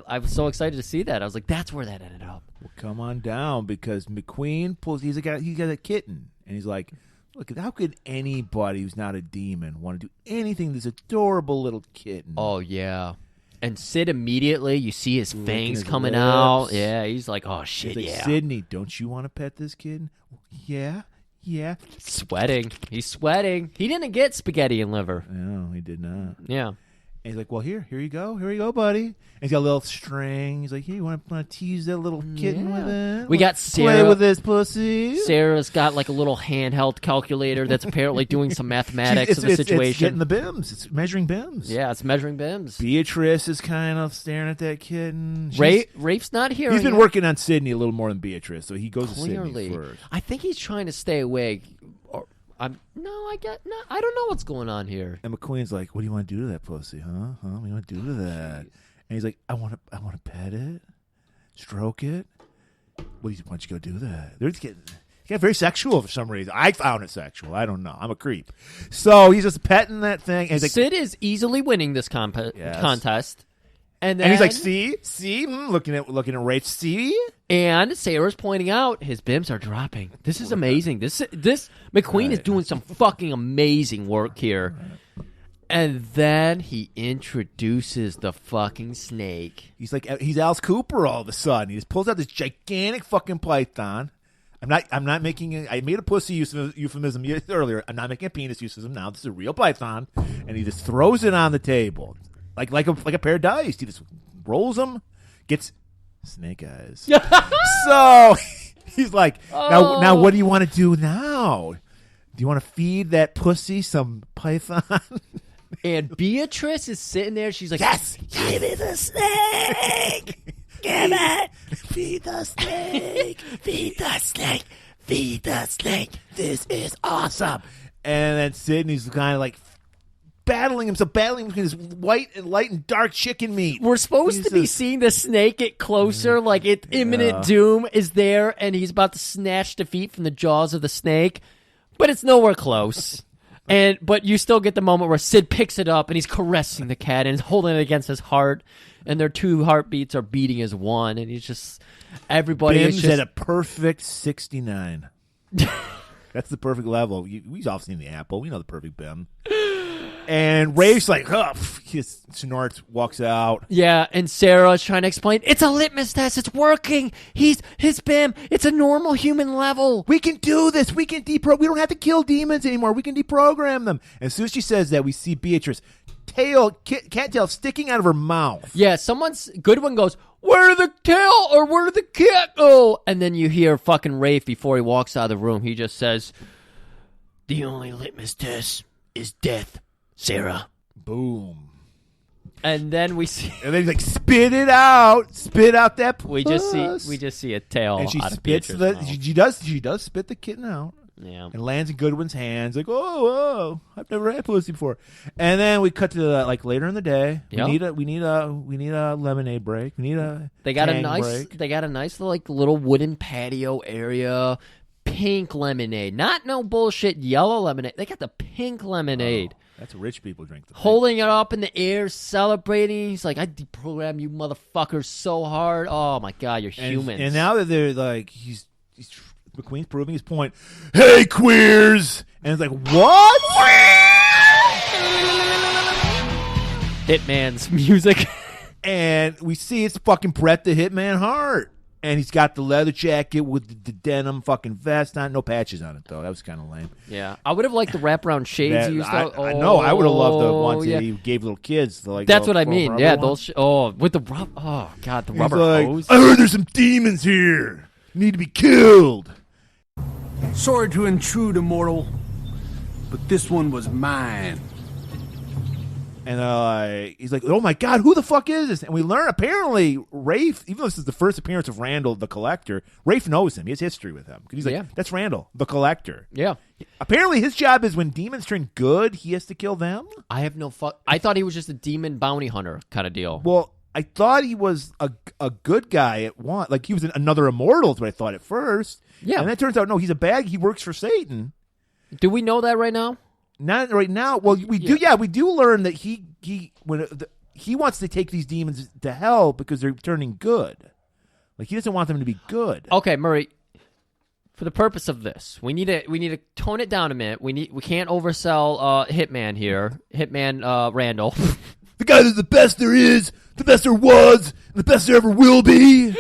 I was so excited to see that. I was like, that's where that ended up. Well, come on down, because McQueen he's got a kitten, and he's like, look, how could anybody who's not a demon want to do anything to this adorable little kitten? Oh, yeah. And Sid immediately, you see his fangs coming lips. out. Yeah, he's like, oh, shit, he's like, yeah. Sydney, don't you want to pet this kitten? Yeah. Sweating. He's sweating. He didn't get spaghetti and liver. No, he did not. Yeah. he's like, well, here you go, buddy. And he's got a little string. He's like, hey, you want to tease that little kitten with it? We got Sarah. Play with this pussy. Sarah's got like a little handheld calculator that's apparently doing some mathematics of the situation. It's getting the bims. It's measuring bims. Yeah, it's measuring bims. Beatrice is kind of staring at that kitten. Rafe's not here. He's been working on Sydney a little more than Beatrice, so he goes to Sydney first. I think he's trying to stay away. I don't know what's going on here. And McQueen's like, "What do you want to do to that pussy, huh? What do you want to do to that?" And he's like, "I want to pet it, stroke it. Why don't you go do that?" They're just got very sexual for some reason. I found it sexual. I don't know. I'm a creep. So he's just petting that thing. And he's like, Sid is easily winning this contest. And he's like, see, looking at Rafe, see. And Sarah's pointing out his bims are dropping. This is amazing. This McQueen is doing some fucking amazing work here. And then he introduces the fucking snake. He's Alice Cooper all of a sudden. He just pulls out this gigantic fucking python. I'm not making it. I made a pussy euphemism earlier. I'm not making a penis euphemism now. This is a real python, and he just throws it on the table. Like a pair of dice. He just rolls them, gets snake eyes. So he's like, now what do you want to do now? Do you want to feed that pussy some python? And Beatrice is sitting there. She's like, yes, give me the snake. Give it. Feed the snake. Feed the snake. Feed the snake. This is awesome. And then Sydney's kind of like battling between this white and light and dark chicken meat. We're supposed to be seeing the snake get closer, like imminent doom is there, and he's about to snatch defeat from the jaws of the snake, but it's nowhere close. But you still get the moment where Sid picks it up and he's caressing the cat and he's holding it against his heart, and their two heartbeats are beating as one, and he's just Bim's at a perfect 69. That's the perfect level. We've all seen the apple. We know the perfect Bim. And Rafe's like, he snorts, walks out. Yeah, and Sarah's trying to explain, it's a litmus test, it's working. His Bim, it's a normal human level. We can do this. We can we don't have to kill demons anymore. We can deprogram them. And as soon as she says that, we see Beatrice cat tail sticking out of her mouth. Yeah, Goodwin goes, where did the tail or where did the cat go? And then you hear fucking Rafe before he walks out of the room. He just says, the only litmus test is death, Sarah. Boom. And then we see, and then he's like, spit it out. Spit out that puss. We just see a tail. And she out of spits she does spit the kitten out. Yeah. And lands in Goodwin's hands. Like, oh, I've never had pussy before. And then we cut to later in the day. Yep. We need a lemonade break. They got a nice little wooden patio area. Pink lemonade, not no bullshit yellow lemonade. They got the pink lemonade. Oh, that's what rich people drink. Holding it up in the air, celebrating. He's like, I deprogrammed you motherfuckers so hard. Oh my god, you're humans. And now that they're like, he's McQueen's proving his point. Hey, queers! And it's like, what? Hitman's music. And we see it's fucking Brett the Hitman Hart. And he's got the leather jacket with the denim fucking vest on. No patches on it, though. That was kind of lame. Yeah. I would have liked the wraparound shades he used to. I know. I would have loved the ones that he gave little kids. That's what I mean. Yeah, those. With the rubber. Oh, God, the rubber hose. I heard there's some demons here. Need to be killed. Sorry to intrude, Immortal, but this one was mine. And he's like, oh my god, who the fuck is this? And we learn apparently Rafe, even though this is the first appearance of Randall the Collector, Rafe knows him. He has history with him. He's like, that's Randall the Collector. Yeah. Apparently his job is when demons turn good, he has to kill them. I have no fuck. I thought he was just a demon bounty hunter kind of deal. Well, I thought he was a good guy at one. Like he was another Immortal is what I thought at first. Yeah. And then it turns out, no, he's a bad. He works for Satan. Do we know that right now? Not right now. Well, we do. Yeah, we do learn that he wants to take these demons to hell because they're turning good. Like he doesn't want them to be good. Okay, Murray. For the purpose of this, we need to tone it down a minute. We can't oversell Hitman here. Hitman Randall. The guy that's the best there is, the best there was, the best there ever will be.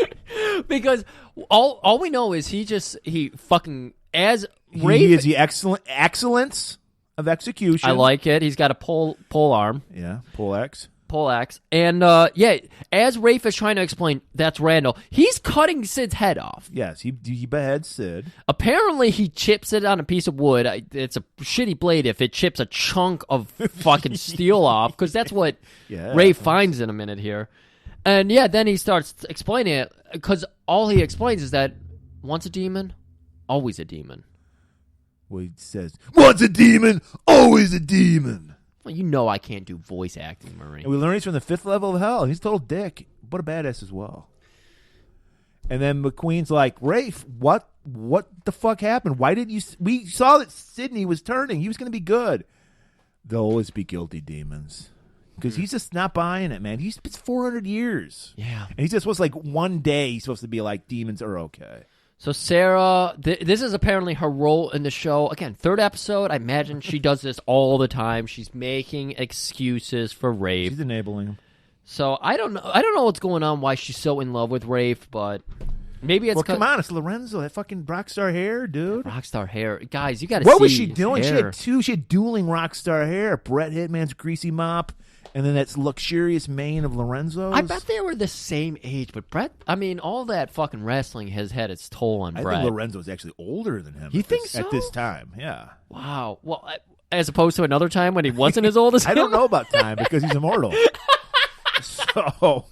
Because all we know is he fucking as Rafe. He is the excellence of execution. I like it. He's got a pole arm. Yeah, pole X. poleaxe. And, as Rafe is trying to explain, that's Randall, he's cutting Sid's head off. Yes, he beheads Sid. Apparently, he chips it on a piece of wood. It's a shitty blade if it chips a chunk of fucking steel off, because that's what Rafe finds in a minute here. And, then he starts explaining it, because all he explains is that once a demon, always a demon. Well, he says, once a demon, always a demon. Well, you know I can't do voice acting, Murray. And we learn he's from the 5th level of hell. He's a total dick, but a badass as well. And then McQueen's like, Rafe, what the fuck happened? Why didn't you... We saw that Sidney was turning. He was going to be good. They'll always be guilty demons. Because he's just not buying it, man. It's 400 years. Yeah. And he's just supposed to, like, one day he's supposed to be like, demons are okay. So Sarah, this is apparently her role in the show. Again, 3rd episode. I imagine she does this all the time. She's making excuses for Rafe. She's enabling him. So I don't know what's going on. Why she's so in love with Rafe, but maybe it's. Well, come on, it's Lorenzo. That fucking rockstar hair, dude. Rockstar hair, guys. You got to. What was she doing? Hair. She had dueling rockstar hair. Brett Hitman's greasy mop. And then that's luxurious mane of Lorenzo's. I bet they were the same age, but Brett, I mean, all that fucking wrestling has had its toll on Brett. I think Lorenzo's actually older than him. You think so? At this time, yeah. Wow. Well, as opposed to another time when he wasn't as old as him? I don't know about time because he's immortal. So.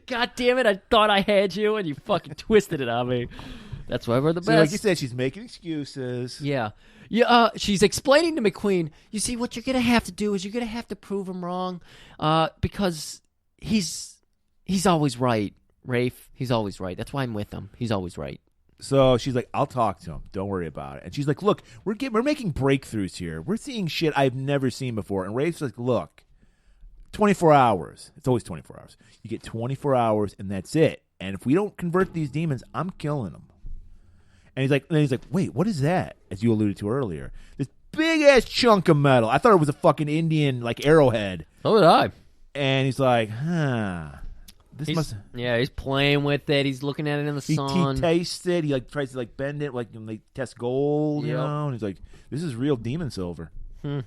God damn it, I thought I had you, and you fucking twisted it on me. That's why we're the best. So like you said, she's making excuses. Yeah. She's explaining to McQueen, you see, what you're going to have to do is you're going to have to prove him wrong because he's always right, Rafe. He's always right. That's why I'm with him. He's always right. So she's like, I'll talk to him. Don't worry about it. And she's like, look, we're making breakthroughs here. We're seeing shit I've never seen before. And Rafe's like, look, 24 hours. It's always 24 hours. You get 24 hours, and that's it. And if we don't convert these demons, I'm killing them. And he's like, wait, what is that? As you alluded to earlier, this big ass chunk of metal. I thought it was a fucking Indian like arrowhead. So did I. And he's like, he's playing with it. He's looking at it in the sun. He tastes it. He like tries to like bend it, like when they test gold, you know. And he's like, this is real demon silver. And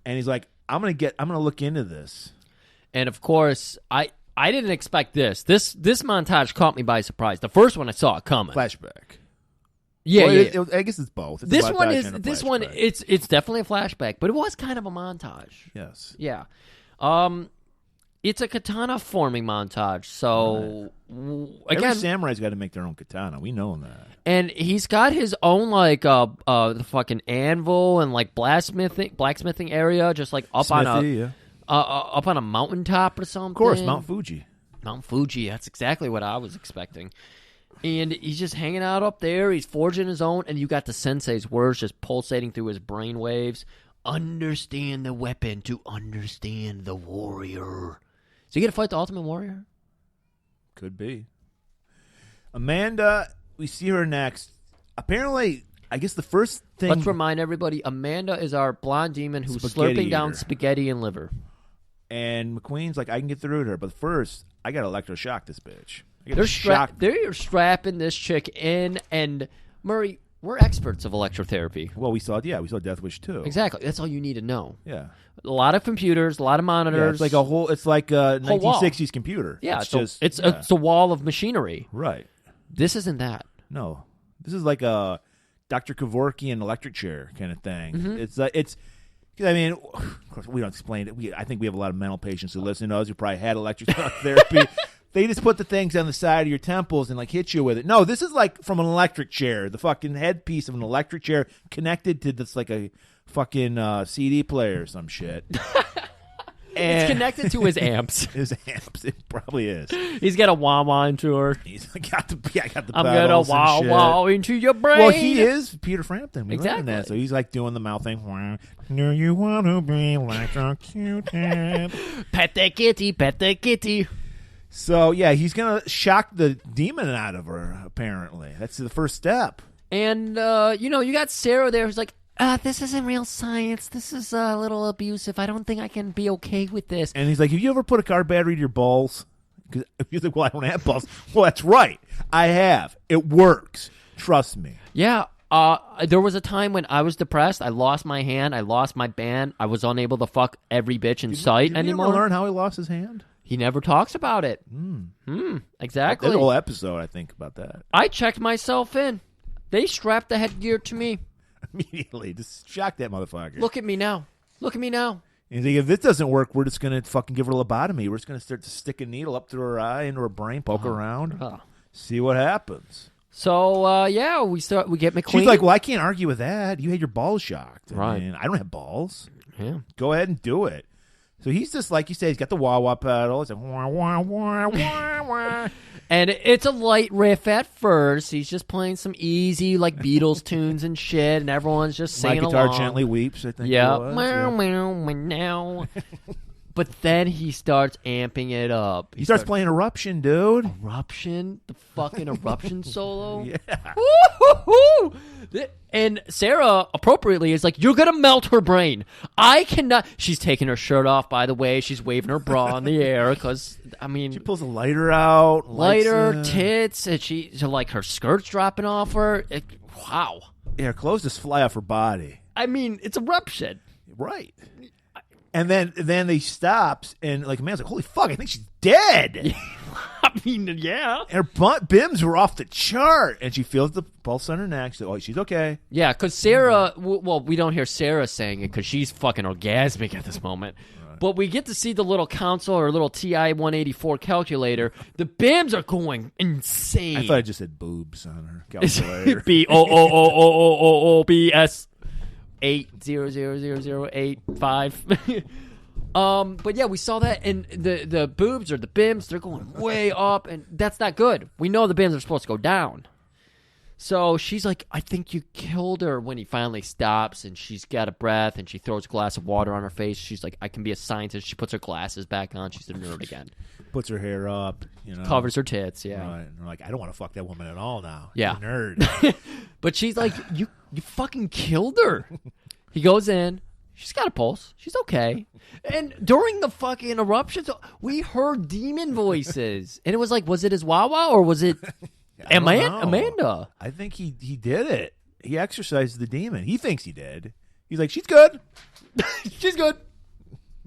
he's like, I'm gonna look into this. And of course, I didn't expect this. This montage caught me by surprise. The first one I saw it coming. Flashback. Yeah, I guess it's both. It's this one, it's definitely a flashback, but it was kind of a montage. Yes. Yeah. It's a katana forming montage. So again, every samurai's got to make their own katana. We know that. And he's got his own like the fucking anvil and like blacksmithing area, just like up on a mountaintop or something. Of course, Mount Fuji. Mount Fuji. That's exactly what I was expecting. And he's just hanging out up there. He's forging his own, and you got the sensei's words just pulsating through his brain waves. Understand the weapon to understand the warrior. So you get to fight the Ultimate Warrior? Could be. Amanda, we see her next. Apparently, I guess the first thing... Let's remind everybody, Amanda is our blonde demon who's slurping down spaghetti and liver. And McQueen's like, I can get through to her, but first, I got to electroshock this bitch. They're strapping this chick in, and Murray, we're experts of electrotherapy. Well, we saw Death Wish 2. Exactly. That's all you need to know. Yeah. A lot of computers, a lot of monitors. Yeah, it's like a 1960s computer. Yeah, it's a wall of machinery. Right. This isn't that. No. This is like a Dr. Kevorkian electric chair kind of thing. Mm-hmm. I mean, of course, we don't explain it. I think we have a lot of mental patients who listen to us who probably had electric therapy. They just put the things on the side of your temples and like hit you with it. No, this is like from an electric chair. The fucking headpiece of an electric chair connected to this like a fucking CD player or some shit. It's connected to his amps. His amps, it probably is. He's got a wah-wah into her. He's got the I'm gonna wah-wah into your brain. Well, he is Peter Frampton. Exactly. That. So he's like doing the mouth thing. Do you want to be electrocuted? Pet the kitty, pet the kitty. So, yeah, he's going to shock the demon out of her, apparently. That's the first step. And, you got Sarah there who's like, this isn't real science. This is a little abusive. I don't think I can be okay with this. And he's like, have you ever put a car battery to your balls? Because he's like, well, I don't have balls. Well, that's right. I have. It works. Trust me. Yeah. There was a time when I was depressed. I lost my hand. I lost my band. I was unable to fuck every bitch in sight Did anymore. you ever learn how he lost his hand? He never talks about it. Exactly. There's a whole episode, I think, about that. I checked myself in. They strapped the headgear to me. Immediately. Just shock that motherfucker. Look at me now. Look at me now. And you think, if this doesn't work, we're just going to fucking give her a lobotomy. We're just going to start to stick a needle up through her eye, into her brain, poke around, see what happens. So, yeah, we get McQueen. She's like, well, I can't argue with that. You had your balls shocked. Right. I mean, I don't have balls. Yeah. Go ahead and do it. So he's just, like you say, he's got the wah-wah pedal. It's like, wah, wah, wah, wah, wah. And it's a light riff at first. He's just playing some easy, like, Beatles tunes and shit, and everyone's just My singing guitar along. gently weeps, I think Yeah. it was. Meow, meow, meow. But then he starts amping it up. He starts playing Eruption, dude. Eruption, the fucking Eruption solo. Yeah. Woo-hoo-hoo! And Sarah, appropriately, is like, you're going to melt her brain. I cannot. She's taking her shirt off, by the way. She's waving her bra in the air because, I mean. She pulls a lighter out. Lighter, tits, and so like her skirt's dropping off her. Wow. Yeah, her clothes just fly off her body. I mean, it's Eruption. Right. And then he stops, and like, man's like, holy fuck, I think she's dead. I mean, yeah. And her bims were off the chart, and she feels the pulse on her neck. She's like, oh, she's okay. Yeah, because Sarah, well, we don't hear Sarah saying it because she's fucking orgasmic at this moment. Right. But we get to see the little console or little TI 184 calculator. The bims are going insane. I thought I just said boobs on her calculator. BOOOOOOOBS 8000085. But yeah, we saw that, and the boobs or the bims, they're going way up, and that's not good. We know the bims are supposed to go down. So she's like, I think you killed her, when he finally stops, and she's got a breath, and she throws a glass of water on her face. She's like, I can be a scientist. She puts her glasses back on. She's a nerd again. Puts her hair up, Covers her tits, yeah. Right. And we're like, I don't want to fuck that woman at all now. Yeah. You're a nerd. But she's like, you fucking killed her. He goes in. She's got a pulse. She's okay. And during the fucking eruptions, we heard demon voices. And it was like, was it his Wawa or was it Amanda? I think he did it. He exorcised the demon. He thinks he did. He's like, she's good. She's good.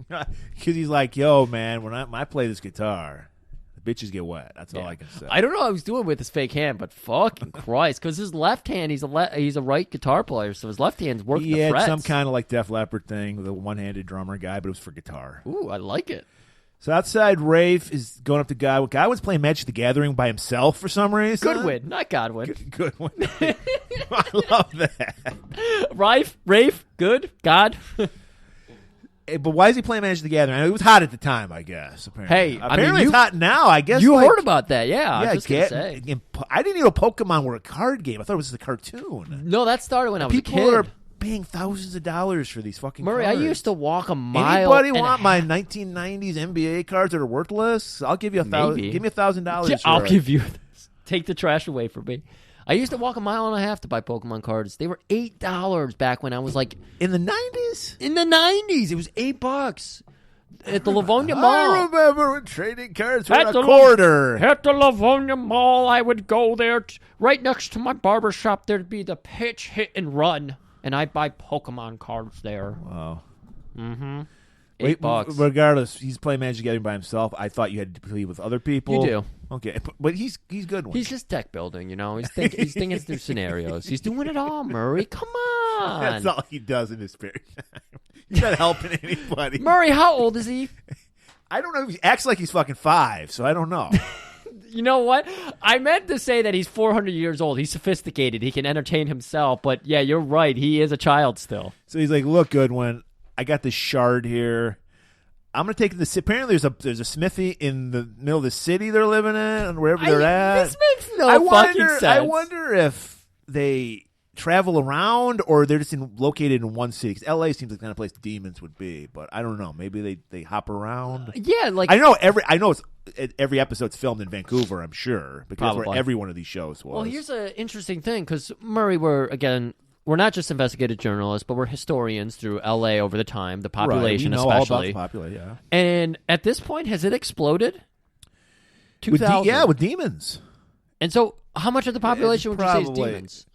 Because he's like, yo, man, when I play this guitar, the bitches get wet. That's all I can say. I don't know what I was doing with his fake hand, but fucking Christ. Because his left hand, he's a right guitar player, so his left hand's working the frets. He had some kind of like Def Leppard thing with a one-handed drummer guy, but it was for guitar. Ooh, I like it. So outside, Rafe is going up to Godwin. Godwin's playing Magic the Gathering by himself for some reason. Goodwin, not Godwin. Goodwin. I love that. Rafe, good, God. But why is he playing Magic the Gathering? I mean, it was hot at the time, I guess. Apparently, it's hot now. I guess you heard about that, yeah. I was just gonna say. I didn't know Pokemon were a card game. I thought it was a cartoon. No, that started when I was a kid. People are paying thousands of dollars for these fucking Murray, cards. I used to walk a mile. Anybody want my 1990s NBA cards that are worthless? I'll give you $1,000. Give me $1,000. Yeah, I'll give you this. Take the trash away from me. I used to walk a mile and a half to buy Pokemon cards. They were $8 back when I was like in the 90s. In the 90s, it was $8 at the Livonia Mall. I remember when trading cards were a quarter. At the Livonia Mall, I would go there right next to my barber shop. There'd be the pitch, hit, and run, and I'd buy Pokemon cards there. Wow. Mm-hmm. $8. Regardless, he's playing Magic the Gathering by himself. I thought you had to play with other people. You do. Okay, but he's good. He's just deck building, He's thinking through scenarios. He's doing it all, Murray. Come on. That's all he does in his spare time. He's not helping anybody. Murray, how old is he? I don't know. He acts like he's fucking 5, so I don't know. You know what? I meant to say that he's 400 years old. He's sophisticated. He can entertain himself. But yeah, you're right. He is a child still. So he's like, look, Goodwin, I got this shard here. I'm going to take this. Apparently, there's a smithy in the middle of the city they're living in, wherever they're at. This makes no fucking sense. I wonder if they travel around or they're just located in one city. Because L.A. seems like the kind of place demons would be, but I don't know. Maybe they hop around. Yeah, like I know every episode's filmed in Vancouver. I'm sure because that's where every one of these shows was. Well, here's an interesting thing because Murray, we're not just investigative journalists, but we're historians through L.A. over the time, the population right. We know especially. all about the population, yeah. And at this point, has it exploded? 2,000. With demons. And so, how much of the population would you say is demons?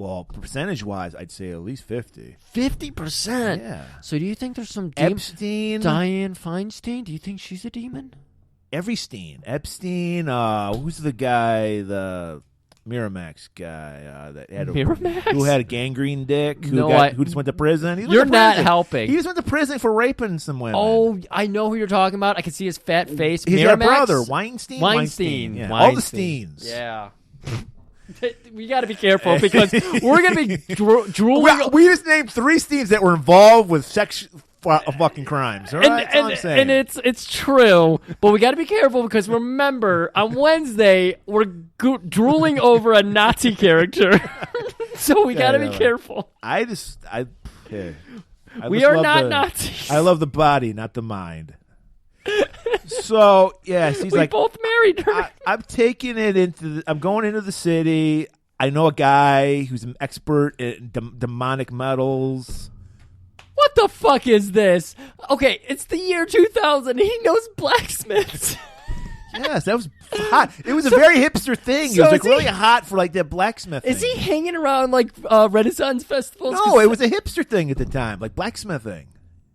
Well, percentage-wise, I'd say at least 50. 50%? Yeah. So do you think there's some Epstein. Dianne Feinstein? Do you think she's a demon? Every Steen. Epstein. Who's the guy, the Miramax guy that had Miramax? who had a gangrene dick? Who, No, who just went to prison? He went You're to not prison. helping. He just went to prison for raping some women. Oh, I know who you're talking about. I can see his fat face. He's Miramax? got a brother, Weinstein. Weinstein. Yeah. Weinstein. All the Steens. Yeah. We got to be careful because we're going to be drooling. Well, we just named 3 Steens that were involved with fucking crimes. All right? That's all I'm saying. And it's true, but we got to be careful because remember, on Wednesday, we're drooling over a Nazi character. So we got to be careful. We are not Nazis. I love the body, not the mind. So yeah, she's we both married her. I'm taking it I'm going into the city. I know a guy who's an expert in demonic metals. What the fuck is this? Okay, it's the year 2000. He knows blacksmiths. Yes, that was hot. It was a very hipster thing. So it was like really hot for like that blacksmithing. Is he hanging around like Renaissance festivals? No, it was a hipster thing at the time, like blacksmithing.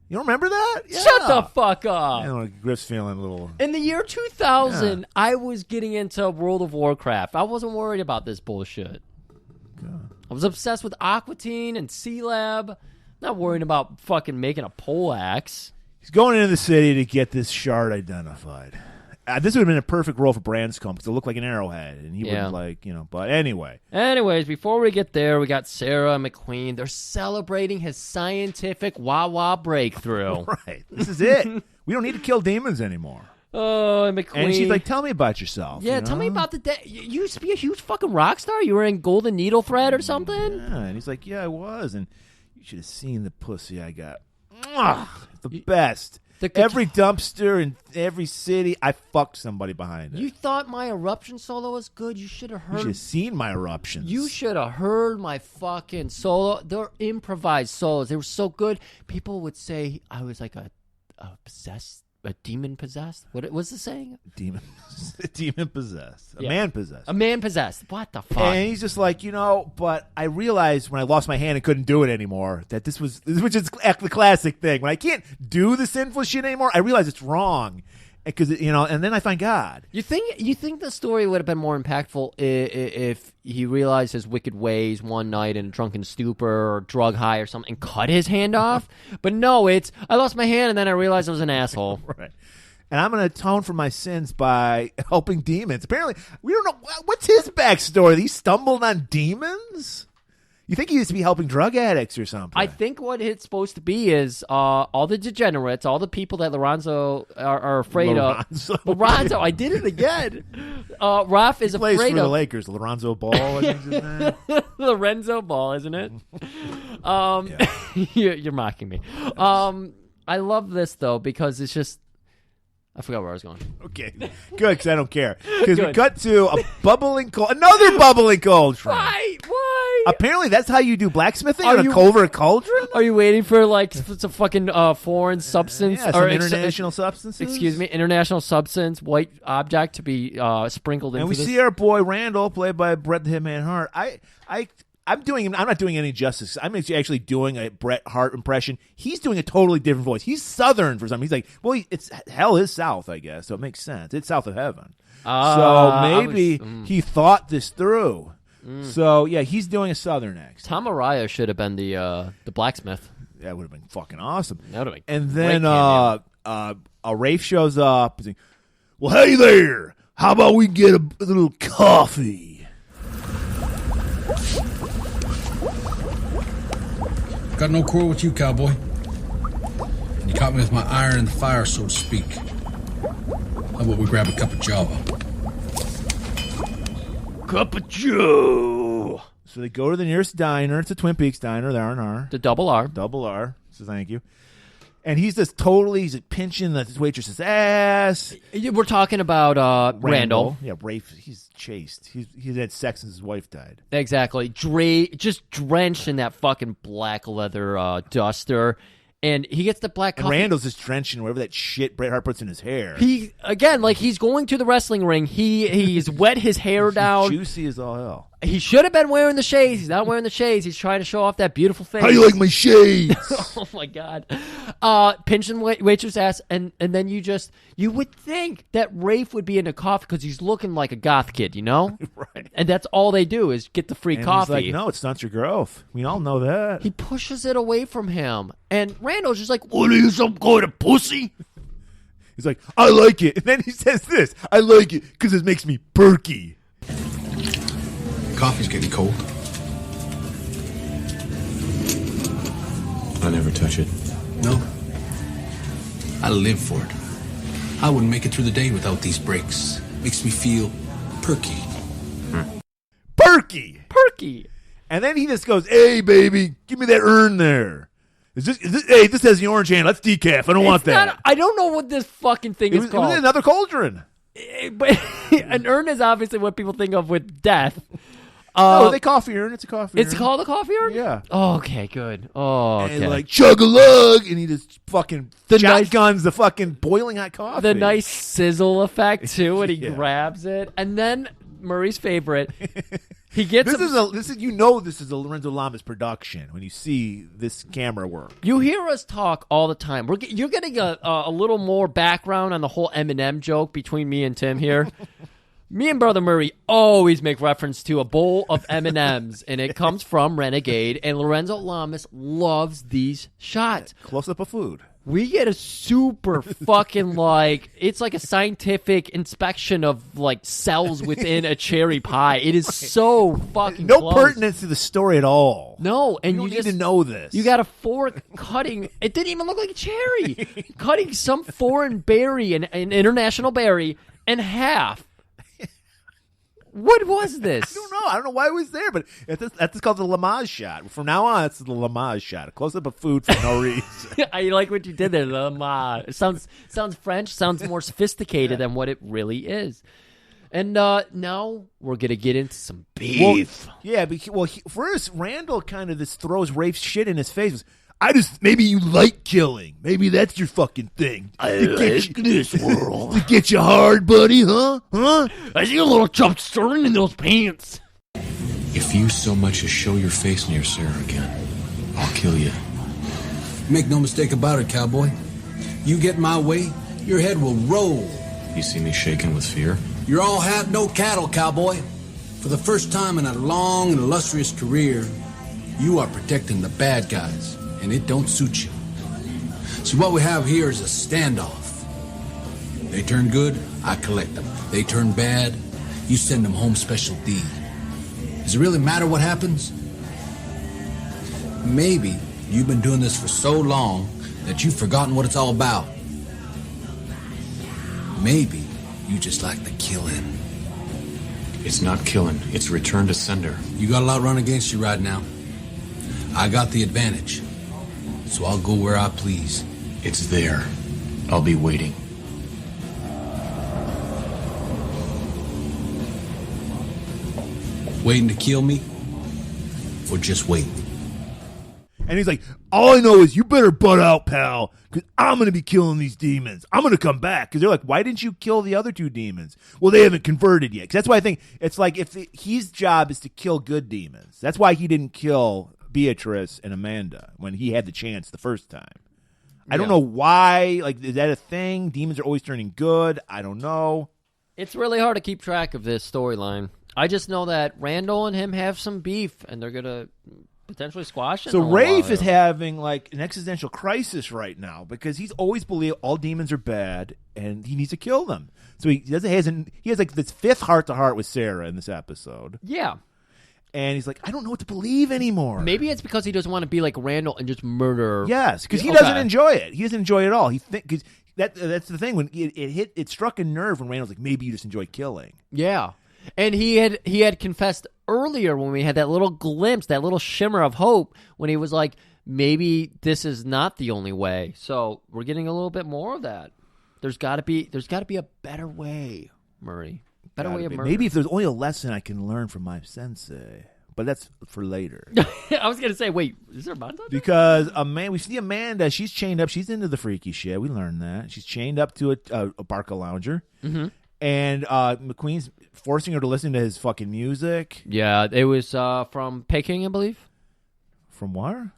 You don't remember that? Yeah. Shut the fuck up. I don't know, Griff's feeling a little... In the year 2000, I was getting into World of Warcraft. I wasn't worried about this bullshit. God. I was obsessed with Aquatine and C-Lab. Not worrying about fucking making a pole axe. He's going into the city to get this shard identified. This would have been a perfect role for Branscombe because it looked like an arrowhead, and he wouldn't but anyway. Anyways, before we get there, we got Sarah McQueen. They're celebrating his scientific wah-wah breakthrough. Right. This is it. We don't need to kill demons anymore. Oh, and McQueen. And she's like, tell me about yourself. Yeah, tell me about the day. You used to be a huge fucking rock star? You were in Golden Needle Thread or something? Yeah, and he's like, yeah, I was, and you should have seen the pussy I got. It's the best. Every dumpster in every city, I fucked somebody behind it. You thought my eruption solo was good? You should have heard. You should have seen my eruptions. You should have heard my fucking solo. They're improvised solos. They were so good. People would say I was like a possessed, a demon possessed. What was the saying? Demon possessed. A Yeah. man possessed. A man possessed. What the fuck? And he's just like, but I realized when I lost my hand and couldn't do it anymore that this was, which is the classic thing. When I can't do the sinful shit anymore, I realize it's wrong. Because and then I find God. You think the story would have been more impactful if he realized his wicked ways one night in a drunken stupor or drug high or something and cut his hand off? But no, it's I lost my hand and then I realized I was an asshole. Right. And I'm going to atone for my sins by helping demons. Apparently, we don't know what's his backstory. He stumbled on demons. You think he used to be helping drug addicts or something? I think what it's supposed to be is all the degenerates, all the people that Lorenzo are afraid of. Lorenzo, I did it again. Ralph is plays afraid for of the Lakers. Lorenzo Ball, I think is his name. Lorenzo Ball, isn't it? You're mocking me. I love this though because it's just. I forgot where I was going. Okay, good because I don't care. Because we cut to another bubbling cauldron. Why? Apparently, that's how you do blacksmithing in a covert cauldron. Are you waiting for like some fucking foreign substance or some international substances? Excuse me, international substance, white object to be sprinkled into. And we see our boy Randall, played by Brett the Hitman Hart. I'm not doing any justice. I'm actually doing a Bret Hart impression. He's doing a totally different voice. He's Southern for something. He's like, well, it's hell is South, I guess, so it makes sense. It's south of heaven. So maybe he thought this through. So yeah, he's doing a Southern accent. Tom Araya should have been the blacksmith. That would have been fucking awesome. That would have been. And then Rafe shows up. And well, hey there. How about we get a little coffee? Got no quarrel with you, cowboy. You caught me with my iron in the fire, so to speak. How about we grab a cup of java? Cup of Joe. So they go to the nearest diner. It's a Twin Peaks diner, the R&R. The double R. Double R. So thank you. And he's pinching the waitress's ass. We're talking about Randall. Yeah, Rafe. He's chased. He's had sex since his wife died. Exactly. Just drenched in that fucking black leather duster. And he gets the black coffee. And Randall's just drenched in whatever that shit Bret Hart puts in his hair. He's going to the wrestling ring. He's wet his hair down. Juicy as all hell. He should have been wearing the shades. He's not wearing the shades. He's trying to show off that beautiful face. How you like my shades? Oh my God. Pinching waitress ass, and then you would think that Rafe would be into coffee because he's looking like a goth kid, you know? Right. And that's all they do is get the free And coffee. he's like, no, it stunts your growth. We all know that. He pushes it away from him. And Randall's just like, what are you, some kind of pussy? He's like, I like it. And then he says this, I like it because it makes me perky. Coffee's getting cold. I never touch it. No. I live for it. I wouldn't make it through the day without these breaks. Makes me feel perky. Perky. Perky. And then he just goes, hey, baby, give me that urn there. Hey, this has the orange handle. That's decaf. I don't want that. I don't know what this fucking thing is It called. was another cauldron. But an urn is obviously what people think of with death. No, they coffee urn. It's a coffee urn. It's called a coffee urn? Yeah. Oh, okay, good. Oh, okay. And like, chug-a-lug. And he just fucking shotguns the fucking boiling hot coffee. The nice sizzle effect, too, when he Yeah. grabs it. And then Murray's favorite, he gets This is a Lorenzo Lamas production when you see this camera work. You hear us talk all the time. You're getting a little more background on the whole Eminem joke between me and Tim here. Me and Brother Murray always make reference to a bowl of M&Ms, and it comes from Renegade, and Lorenzo Lamas loves these shots. Close up of food. We get a super fucking it's like a scientific inspection of like cells within a cherry pie. It is so fucking No close. pertinence to the story at all. No, and You don't you need just to know this. You got a fork cutting. It didn't even look like a cherry. Cutting some foreign berry, an international berry, in half. What was this? I don't know why it was there, but that's called the Lamaze shot. From now on, it's the Lamaze shot. A close-up of food for no reason. I like what you did there. It sounds French, sounds more sophisticated than what it really is. And now we're going to get into some beef. First, Randall kind of just throws Rafe's shit in his face. Maybe you like killing. Maybe that's your fucking thing. I like this world. To get you hard, buddy, huh? Huh? I see a little chump stirring in those pants. If you so much as show your face near Sarah again, I'll kill you. Make no mistake about it, cowboy. You get my way, your head will roll. You see me shaking with fear? You're all hat, no cattle, cowboy. For the first time in a long and illustrious career, you are protecting the bad guys, and it don't suit you. See, what we have here is a standoff. They turn good, I collect them. They turn bad, you send them home special D. Does it really matter what happens? Maybe you've been doing this for so long that you've forgotten what it's all about. Maybe you just like the killing. It's not killing, it's return to sender. You got a lot run against you right now. I got the advantage, so I'll go where I please. It's there. I'll be waiting. Waiting to kill me? Or just wait? And he's like, all I know is you better butt out, pal, because I'm going to be killing these demons. I'm going to come back. Because they're like, why didn't you kill the other two demons? Well, they haven't converted yet. 'Cause that's why I think it's like his job is to kill good demons. That's why he didn't kill Beatrice and Amanda when he had the chance the first time. I don't know why. Like, is that a thing? Demons are always turning good. I don't know. It's really hard to keep track of this storyline. I just know that Randall and him have some beef, and they're going to potentially squash it. So Rafe is having like an existential crisis right now because he's always believed all demons are bad and he needs to kill them. So he has like this fifth heart-to-heart with Sarah in this episode. Yeah. And he's like, I don't know what to believe anymore. Maybe it's because he doesn't want to be like Randall and just murder. Yes, because he doesn't enjoy it. He doesn't enjoy it at all. Because that's the thing when it struck a nerve when Randall's like, maybe you just enjoy killing. Yeah. And he had confessed earlier when we had that little glimpse, that little shimmer of hope when he was like, maybe this is not the only way. So we're getting a little bit more of that. There's got to be a better way, Murray. Better way of murder. Maybe if there's only a lesson I can learn from my sensei. But that's for later. I was going to say, wait, is there a montage? Because we see Amanda, she's chained up. She's into the freaky shit. We learned that. She's chained up to a Barca lounger. Mm-hmm. And McQueen's forcing her to listen to his fucking music. Yeah, it was from Peking, I believe. From where?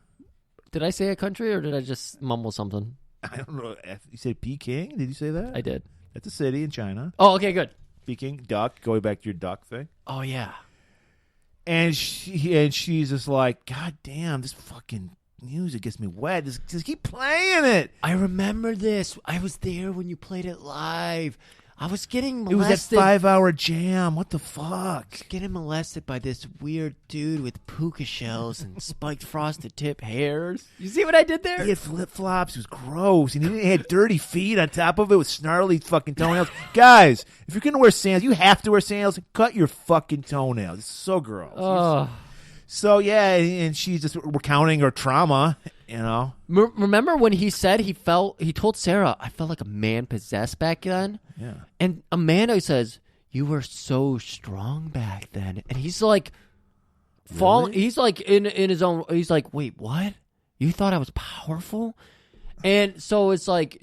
Did I say a country or did I just mumble something? I don't know. You said Peking? Did you say that? I did. That's a city in China. Oh, okay, good. Peking, duck, going back to your duck thing. Oh, yeah. And she's just like, God damn, this fucking music gets me wet. Just keep playing it. I remember this. I was there when you played it live. I was getting molested. It was that 5-hour jam. What the fuck? Getting molested by this weird dude with puka shells and spiked frosted tip hairs. You see what I did there? He had flip-flops. It was gross. And he had dirty feet on top of it with snarly fucking toenails. Guys, if you're going to wear sandals, you have to wear sandals. Cut your fucking toenails. It's so gross. Oh. So, yeah, and she's just recounting her trauma, you know. Remember when he said he told Sarah, I felt like a man possessed back then? Yeah. And Amanda says, you were so strong back then. And he's like, falling. He's like in his own, he's like, wait, what? You thought I was powerful? And so it's like,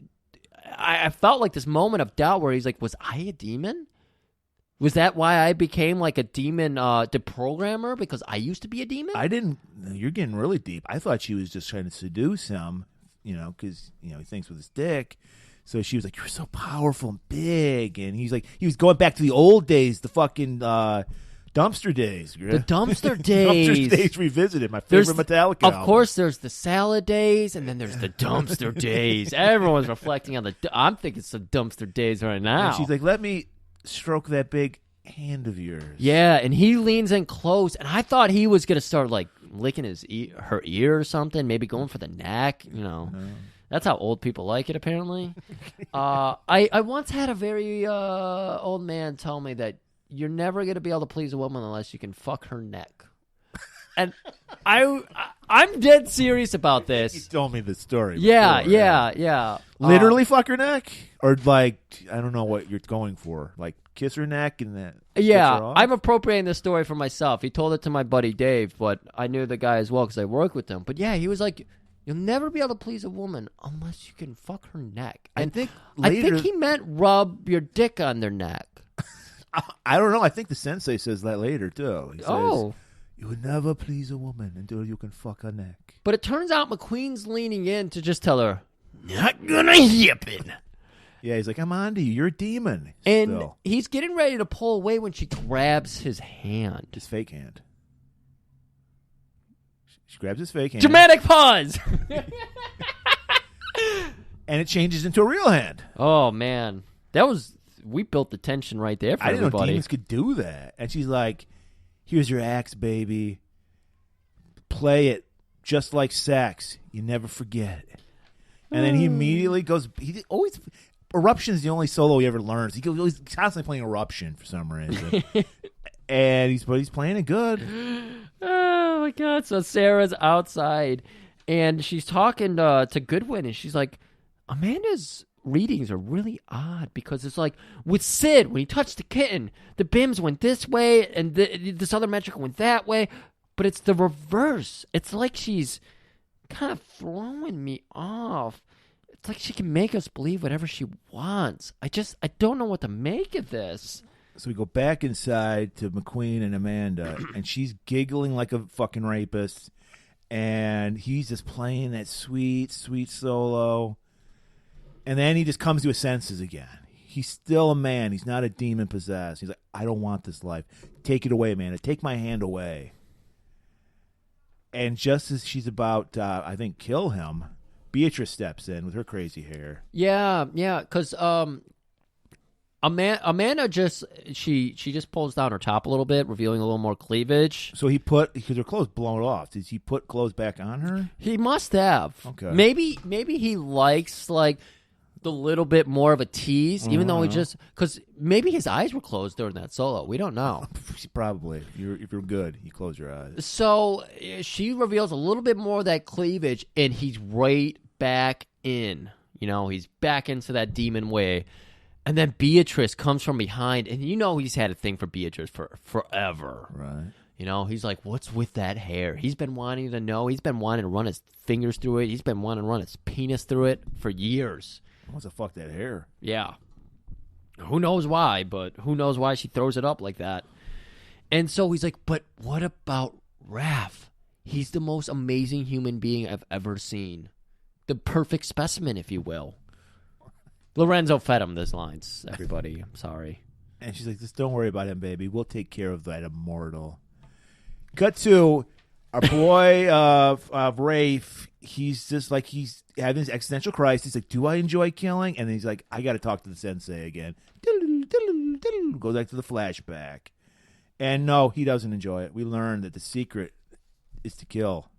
I felt like this moment of doubt where he's like, was I a demon? Was that why I became like a demon deprogrammer? Because I used to be a demon? I didn't. You're getting really deep. I thought she was just trying to seduce him, you know, because, you know, he thinks with his dick. So she was like, you're so powerful and big. And he's like, he was going back to the old days, the fucking dumpster days. The dumpster days. Dumpster days revisited, my favorite Metallica album. Of course, there's the salad days, and then there's the dumpster days. Everyone's reflecting on the, I'm thinking it's the dumpster days right now. And she's like, let me stroke that big hand of yours. Yeah, and he leans in close, and I thought he was going to start, like, licking her ear or something, maybe going for the neck, you know. No. That's how old people like it, apparently. I once had a very old man tell me that you're never going to be able to please a woman unless you can fuck her neck. And I'm dead serious about this. You told me the story. Yeah, before, yeah. Literally fuck her neck? Or like, I don't know what you're going for. Like kiss her neck and then Yeah, I'm appropriating this story for myself. He told it to my buddy Dave, but I knew the guy as well because I worked with him. But yeah, he was like, you'll never be able to please a woman unless you can fuck her neck. And I think he meant rub your dick on their neck. I don't know. I think the sensei says that later, too. He says, you would never please a woman until you can fuck her neck. But it turns out McQueen's leaning in to just tell her, not gonna happen. Yeah, he's like, I'm on to you. You're a demon. And he's getting ready to pull away when she grabs his hand. His fake hand. She grabs his fake hand. Dramatic pause! And it changes into a real hand. Oh, man. We built the tension right there for everybody. I didn't know demons could do that. And she's like, here's your axe, baby. Play it just like sex. You never forget. And then he immediately goes, Eruption is the only solo he ever learns. He's constantly playing Eruption for some reason. And he's playing it good. Oh, my God. So Sarah's outside, and she's talking to Goodwin, and she's like, Amanda's readings are really odd because it's like with Sid, when he touched the kitten, the BIMs went this way, and this other metric went that way, but it's the reverse. It's like she's kind of throwing me off. It's like she can make us believe whatever she wants. I don't know what to make of this. So we go back inside to McQueen and Amanda, and she's giggling like a fucking rapist, and he's just playing that sweet, sweet solo. And then he just comes to his senses again. He's still a man. He's not a demon possessed. He's like, I don't want this life. Take it away, Amanda. Take my hand away. And just as she's about, I think, kill him, Beatrice steps in with her crazy hair. Yeah, because Amanda she just pulls down her top a little bit, revealing a little more cleavage. So because her clothes blown off, did he put clothes back on her? He must have. Okay. Maybe he likes like the little bit more of a tease, even though because maybe his eyes were closed during that solo. We don't know. Probably. If you're good, you close your eyes. So she reveals a little bit more of that cleavage, and he's right back in. You know, he's back into that demon way. And then Beatrice comes from behind, and you know he's had a thing for Beatrice for forever. Right. You know, he's like, what's with that hair? He's been wanting to know. He's been wanting to run his fingers through it. He's been wanting to run his penis through it for years. He wants to fuck that hair. Yeah. Who knows why, but who knows why she throws it up like that. And so he's like, but what about Raph? He's the most amazing human being I've ever seen. The perfect specimen, if you will. Lorenzo fed him those lines, everybody. I'm sorry. And she's like, just don't worry about him, baby. We'll take care of that Immortal. Cut to our boy Rafe. He's just like, he's having this existential crisis. He's like, do I enjoy killing? And then he's like, I got to talk to the sensei again. Goes back to the flashback. And no, he doesn't enjoy it. We learned that the secret is to kill,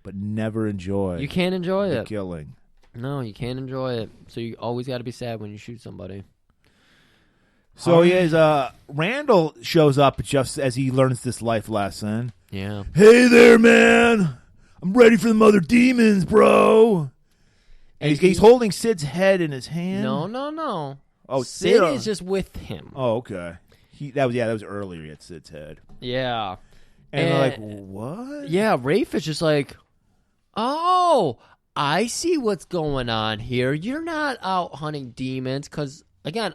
but never enjoy. You can't enjoy the it. Killing. No, you can't enjoy it. So you always got to be sad when you shoot somebody. So he is. Randall shows up just as he learns this life lesson. Yeah. Hey there, man. I'm ready for the mother demons, bro. And he's holding Sid's head in his hand. No. Oh, Sid is just with him. Oh, okay. That was earlier. He had Sid's head. Yeah. And they're like, what? Yeah, Rafe is just like, oh, I see what's going on here. You're not out hunting demons. Because, again,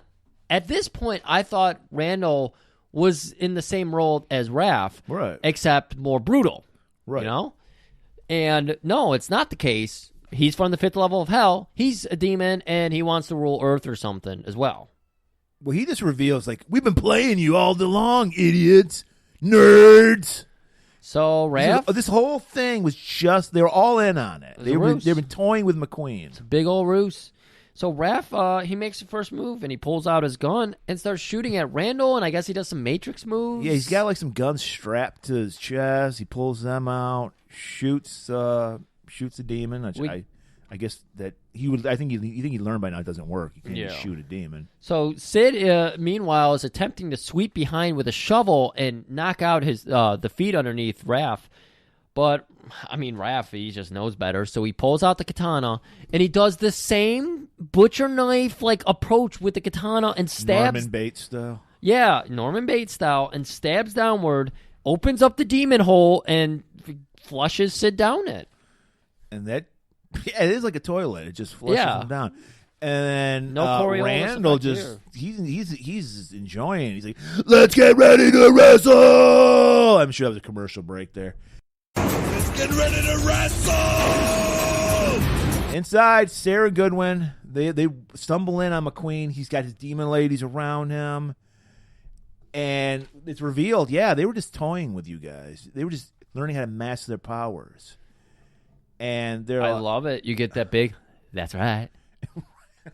at this point, I thought Randall was in the same role as Raph. Right. Except more brutal. Right. You know? And no, it's not the case. He's from the 5th level of hell. He's a demon, and he wants to rule Earth or something as well. Well, he just reveals, like, we've been playing you all day long, idiots, nerds. So, Raph? This whole thing was just, they were all in on it. They've been toying with McQueen. Big old ruse. So, Raph, he makes the first move, and he pulls out his gun and starts shooting at Randall, and I guess he does some Matrix moves. Yeah, he's got, like, some guns strapped to his chest. He pulls them out, shoots a demon. I guess that he would. I think he learned by now it doesn't work. You can't just shoot a demon. So Sid, meanwhile, is attempting to sweep behind with a shovel and knock out his the feet underneath Raph. But I mean, Raph, he just knows better. So he pulls out the katana and he does the same butcher knife like approach with the katana and stabs. Norman Bates style. Yeah, Norman Bates style, and stabs downward, opens up the demon hole, and flushes Sid down it. And that, yeah, it is like a toilet. It just flushes him down. And then Randall just he's enjoying it. He's like, let's get ready to wrestle. I'm sure that was a commercial break there. Let's get ready to wrestle. Inside, Sarah Goodwin. They stumble in on McQueen. He's got his demon ladies around him. And it's revealed, yeah, they were just toying with you guys. They were just learning how to master their powers. And they're I love it. You get that big, that's right.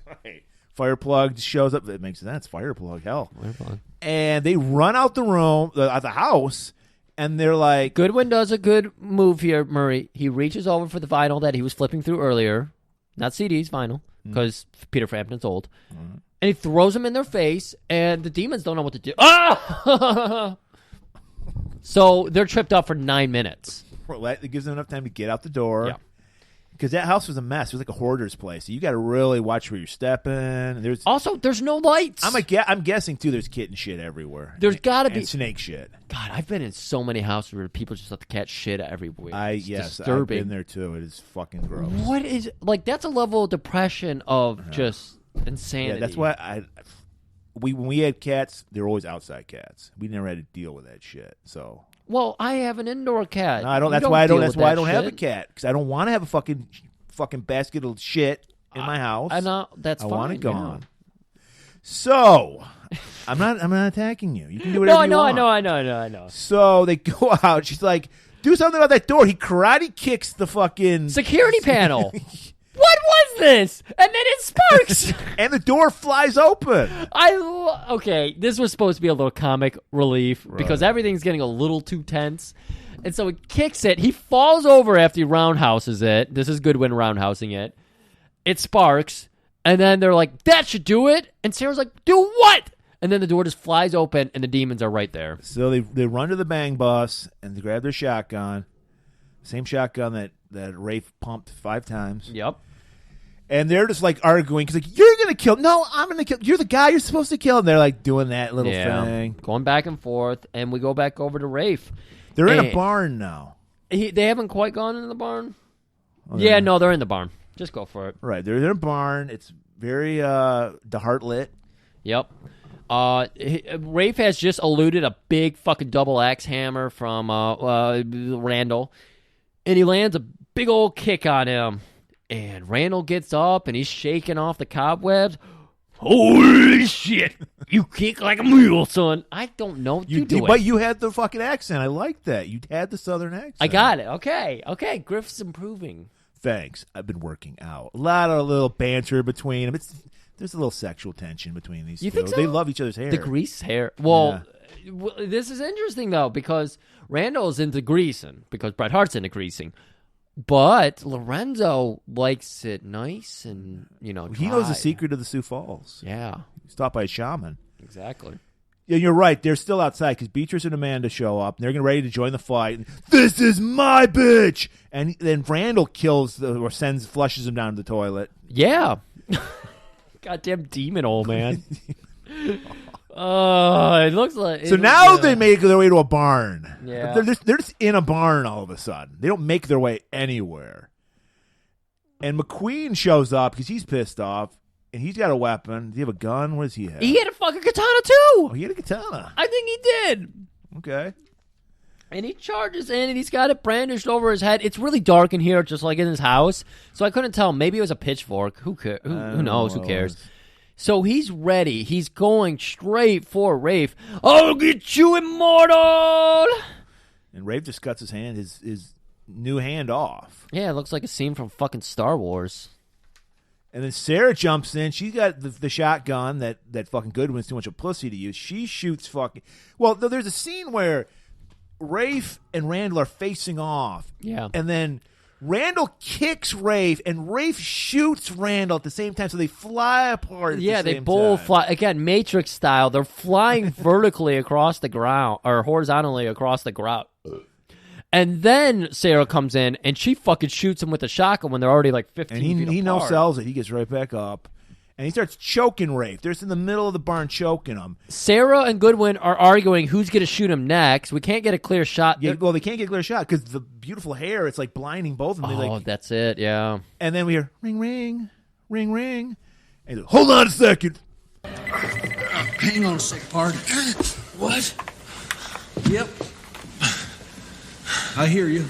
Right. Fireplug shows up. That makes sense. Fireplug, hell. Fireplug. And they run out the room, the house, and they're like... Goodwin does a good move here, Murray. He reaches over for the vinyl that he was flipping through earlier. Not CDs, vinyl, because Peter Frampton's old. And he throws them in their face, and the demons don't know what to do. Ah! So they're tripped up for 9 minutes. It gives them enough time to get out the door. Yeah. Because that house was a mess. It was like a hoarder's place. So you got to really watch where you're stepping. There's no lights. I'm guessing, too, there's kitten shit everywhere. There's got to be. And snake shit. God, I've been in so many houses where people just let the cat shit everywhere. It's disturbing. I've been there, too. It is fucking gross. What is... Like, that's a level of depression of just insanity. Yeah, that's why when we had cats, they were always outside cats. We never had to deal with that shit, so... Well, I have an indoor cat. No, I don't. That's why I don't have a cat, because I don't want to have a fucking basket of shit in my house. That's fine. I want it gone. So I'm not attacking you. You can do whatever you want. I know. So they go out. She's like, do something about that door. He karate kicks the fucking security panel. What was this? And then it sparks. And the door flies open. Okay, this was supposed to be a little comic relief because everything's getting a little too tense. And so he kicks it. He falls over after he roundhouses it. This is Goodwin roundhousing it. It sparks. And then they're like, that should do it. And Sarah's like, do what? And then the door just flies open and the demons are right there. So they run to the bang bus and they grab their shotgun. Same shotgun that Rafe pumped 5 times. Yep. And they're just like arguing because like, you're gonna kill. No, I'm gonna kill. You're the guy you're supposed to kill. And they're like doing that little thing, going back and forth. And we go back over to Rafe. They're in a barn now. They haven't quite gone into the barn. No, they're in the barn. Just go for it. Right, they're in a barn. It's very the heart lit. Yep. Rafe has just eluded a big fucking double axe hammer from Randall, and he lands a big old kick on him. And Randall gets up and he's shaking off the cobwebs. Holy shit! You kick like a mule, son. I don't know. You did, but you had the fucking accent. I like that. You had the southern accent. I got it. Okay. Griff's improving. Thanks. I've been working out. A lot of little banter between them. There's a little sexual tension between these two. You think so? They love each other's hair. The grease hair. Well, this is interesting, though, because Randall's into greasing, because Bret Hart's into greasing. But Lorenzo likes it nice and, dry. He knows the secret of the Sioux Falls. Yeah. He's taught by a shaman. Exactly. Yeah, you're right. They're still outside because Beatrice and Amanda show up. And they're getting ready to join the fight. This is my bitch! And then Randall flushes him down to the toilet. Yeah. Goddamn demon old man. It looks like... So now they make their way to a barn. Yeah. They're just in a barn all of a sudden. They don't make their way anywhere. And McQueen shows up because he's pissed off. And he's got a weapon. Does he have a gun? What does he have? He had a fucking katana, too. Oh, he had a katana. I think he did. Okay. And he charges in, and he's got it brandished over his head. It's really dark in here, just like in his house. So I couldn't tell. Maybe it was a pitchfork. Who knows? Who cares? So he's ready. He's going straight for Rafe. I'll get you, Immortal! And Rafe just cuts his hand, his new hand off. Yeah, it looks like a scene from fucking Star Wars. And then Sarah jumps in. She's got the shotgun that fucking Goodwin's too much of a pussy to use. She shoots fucking... Well, there's a scene where Rafe and Randall are facing off. Yeah. And then Randall kicks Rafe, and Rafe shoots Randall at the same time, so they fly apart at the same time. They both fly. Again, Matrix style. They're flying vertically across the ground, or horizontally across the ground. And then Sarah comes in, and she fucking shoots him with a shotgun when they're already like 15 feet apart. And he no-sells it. He gets right back up. And he starts choking Rafe. They're just in the middle of the barn choking him. Sarah and Goodwin are arguing who's going to shoot him next. We can't get a clear shot. Yeah, well, they can't get a clear shot because the beautiful hair, it's like blinding both of them. Oh, that's it, yeah. And then we hear, ring, ring, ring, ring. And hold on a second. Hang on a sec, pard. What? Yep. I hear you.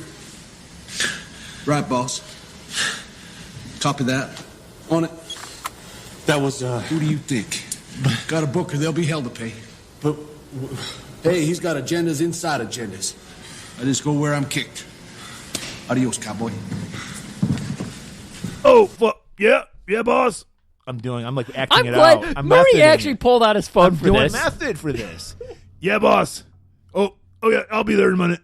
Right, boss. Copy that. On it. That was, Who do you think? Got a booker, they'll be hell to pay. But... Hey, he's got agendas inside agendas. I just go where I'm kicked. Adios, cowboy. Oh, fuck. Yeah, boss. I'm like acting it glad out. Murray actually pulled out his phone for this. I'm doing method for this. Yeah, boss. Oh, yeah, I'll be there in a minute.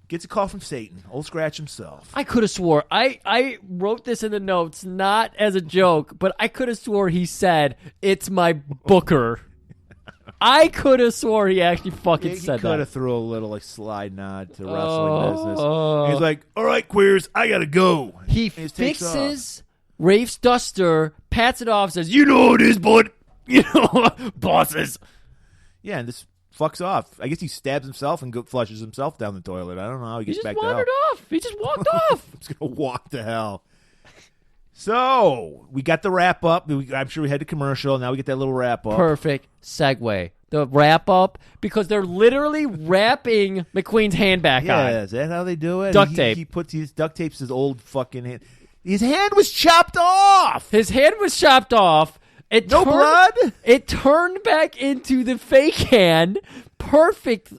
Gets a call from Satan, old Scratch himself. I could have swore. I wrote this in the notes, not as a joke, but I could have swore he said, "It's my booker." I could have swore he actually fucking said that. He could have threw a little like slide nod to wrestling business. He's like, "All right, queers, I gotta go." He fixes Rafe's duster, pats it off, says, "You know what it is, bud. You know, bosses." Yeah, and this fucks off. I guess he stabs himself and flushes himself down the toilet. I don't know how he gets back to hell. He just walked off. He's going to walk to hell. So, we got the wrap-up. I'm sure we had the commercial. Now we get that little wrap-up. Perfect segue. The wrap-up, because they're literally wrapping McQueen's hand back on. Yeah, is that how they do it? Duct tape. He duct tapes his old fucking hand. His hand was chopped off. His hand was chopped off. No blood? It turned back into the fake hand. Perfect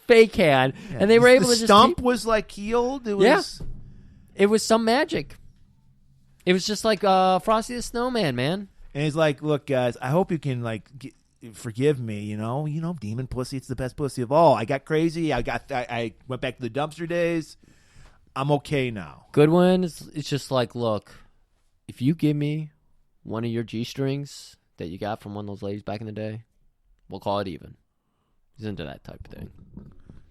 fake hand. Yeah. And they were able to just... The stump was like healed? It was some magic. It was just like Frosty the Snowman, man. And he's like, look, guys, I hope you can forgive me, you know, demon pussy, it's the best pussy of all. I got crazy. I went back to the dumpster days. I'm okay now. Goodwin, it's just like, look, if you give me one of your G-strings that you got from one of those ladies back in the day, we'll call it even. He's into that type of thing.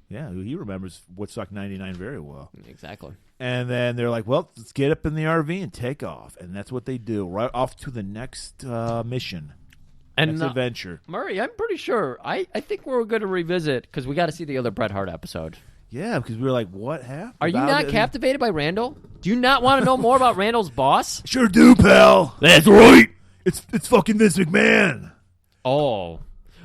Yeah, he remembers Woodstock 99 very well. Exactly. And then they're like, well, let's get up in the RV and take off. And that's what they do. Right off to the next mission. And next adventure. Murray, I'm pretty sure. I think we're going to revisit, because we got to see the other Bret Hart episode. Yeah, because we were like, what happened? Are you not captivated by Randall? Do you not want to know more about Randall's boss? Sure do, pal. That's right. It's fucking Vince McMahon. Oh.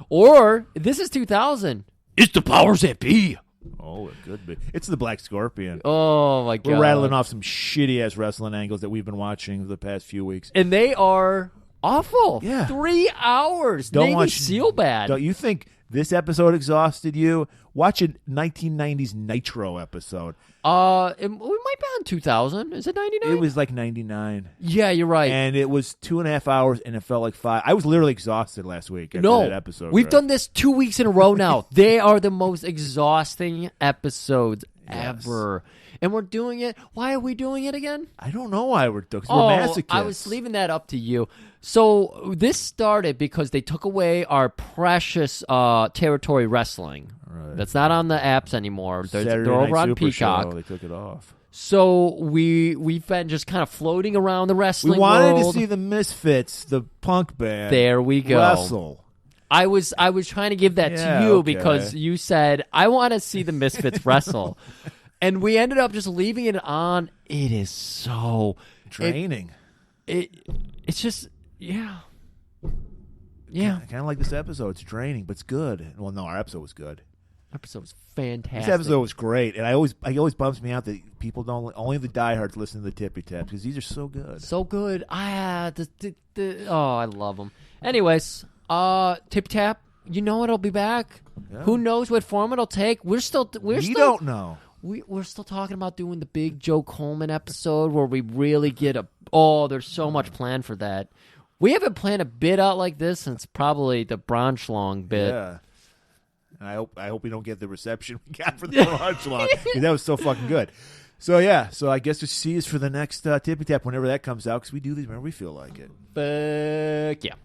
Or this is 2000. It's the powers that be. Oh, it could be. It's the Black Scorpion. Oh my god. We're rattling off some shitty ass wrestling angles that we've been watching the past few weeks. And they are awful. Yeah. 3 hours. Don't Navy watch SEAL bad. Don't you think this episode exhausted you? Watch a 1990s Nitro episode. We might be on 2000. Is it 99? It was like 99. Yeah, you're right. And it was 2.5 hours, and it felt like 5. I was literally exhausted last week after that episode. We've done this 2 weeks in a row now. They are the most exhausting episodes ever. And we're doing it. Why are we doing it again? I don't know why we're doing it. We're masochists. I was leaving that up to you. So this started because they took away our precious territory wrestling. Right. That's not on the apps anymore. They're Night over on Super Peacock. Show, they took it off. So we've been just kind of floating around the wrestling We wanted world. to see the Misfits, the punk band. There we go. Wrestle. I was trying to give that to you because you said I want to see the Misfits wrestle, and we ended up just leaving it on. It is so draining. It's just I kind of like this episode. It's draining, but it's good. Well, no, our episode was good. Episode was fantastic. This episode was great, and it always bumps me out that people don't only the diehards listen to the Tippy-Taps because these are so good. So good. I love them. Anyways, Tippy-Tap, you know it'll be back. Yeah. Who knows what form it'll take? We don't know. We're still talking about doing the big Joe Coleman episode where we really get there's so much planned for that. We haven't planned a bit out like this since probably the Braunschlong bit. Yeah. I hope we don't get the reception we got for the Braunschlong because that was so fucking good. So I guess we'll see us for the next Tippy-Tap whenever that comes out because we do these whenever we feel like it. Fuck yeah.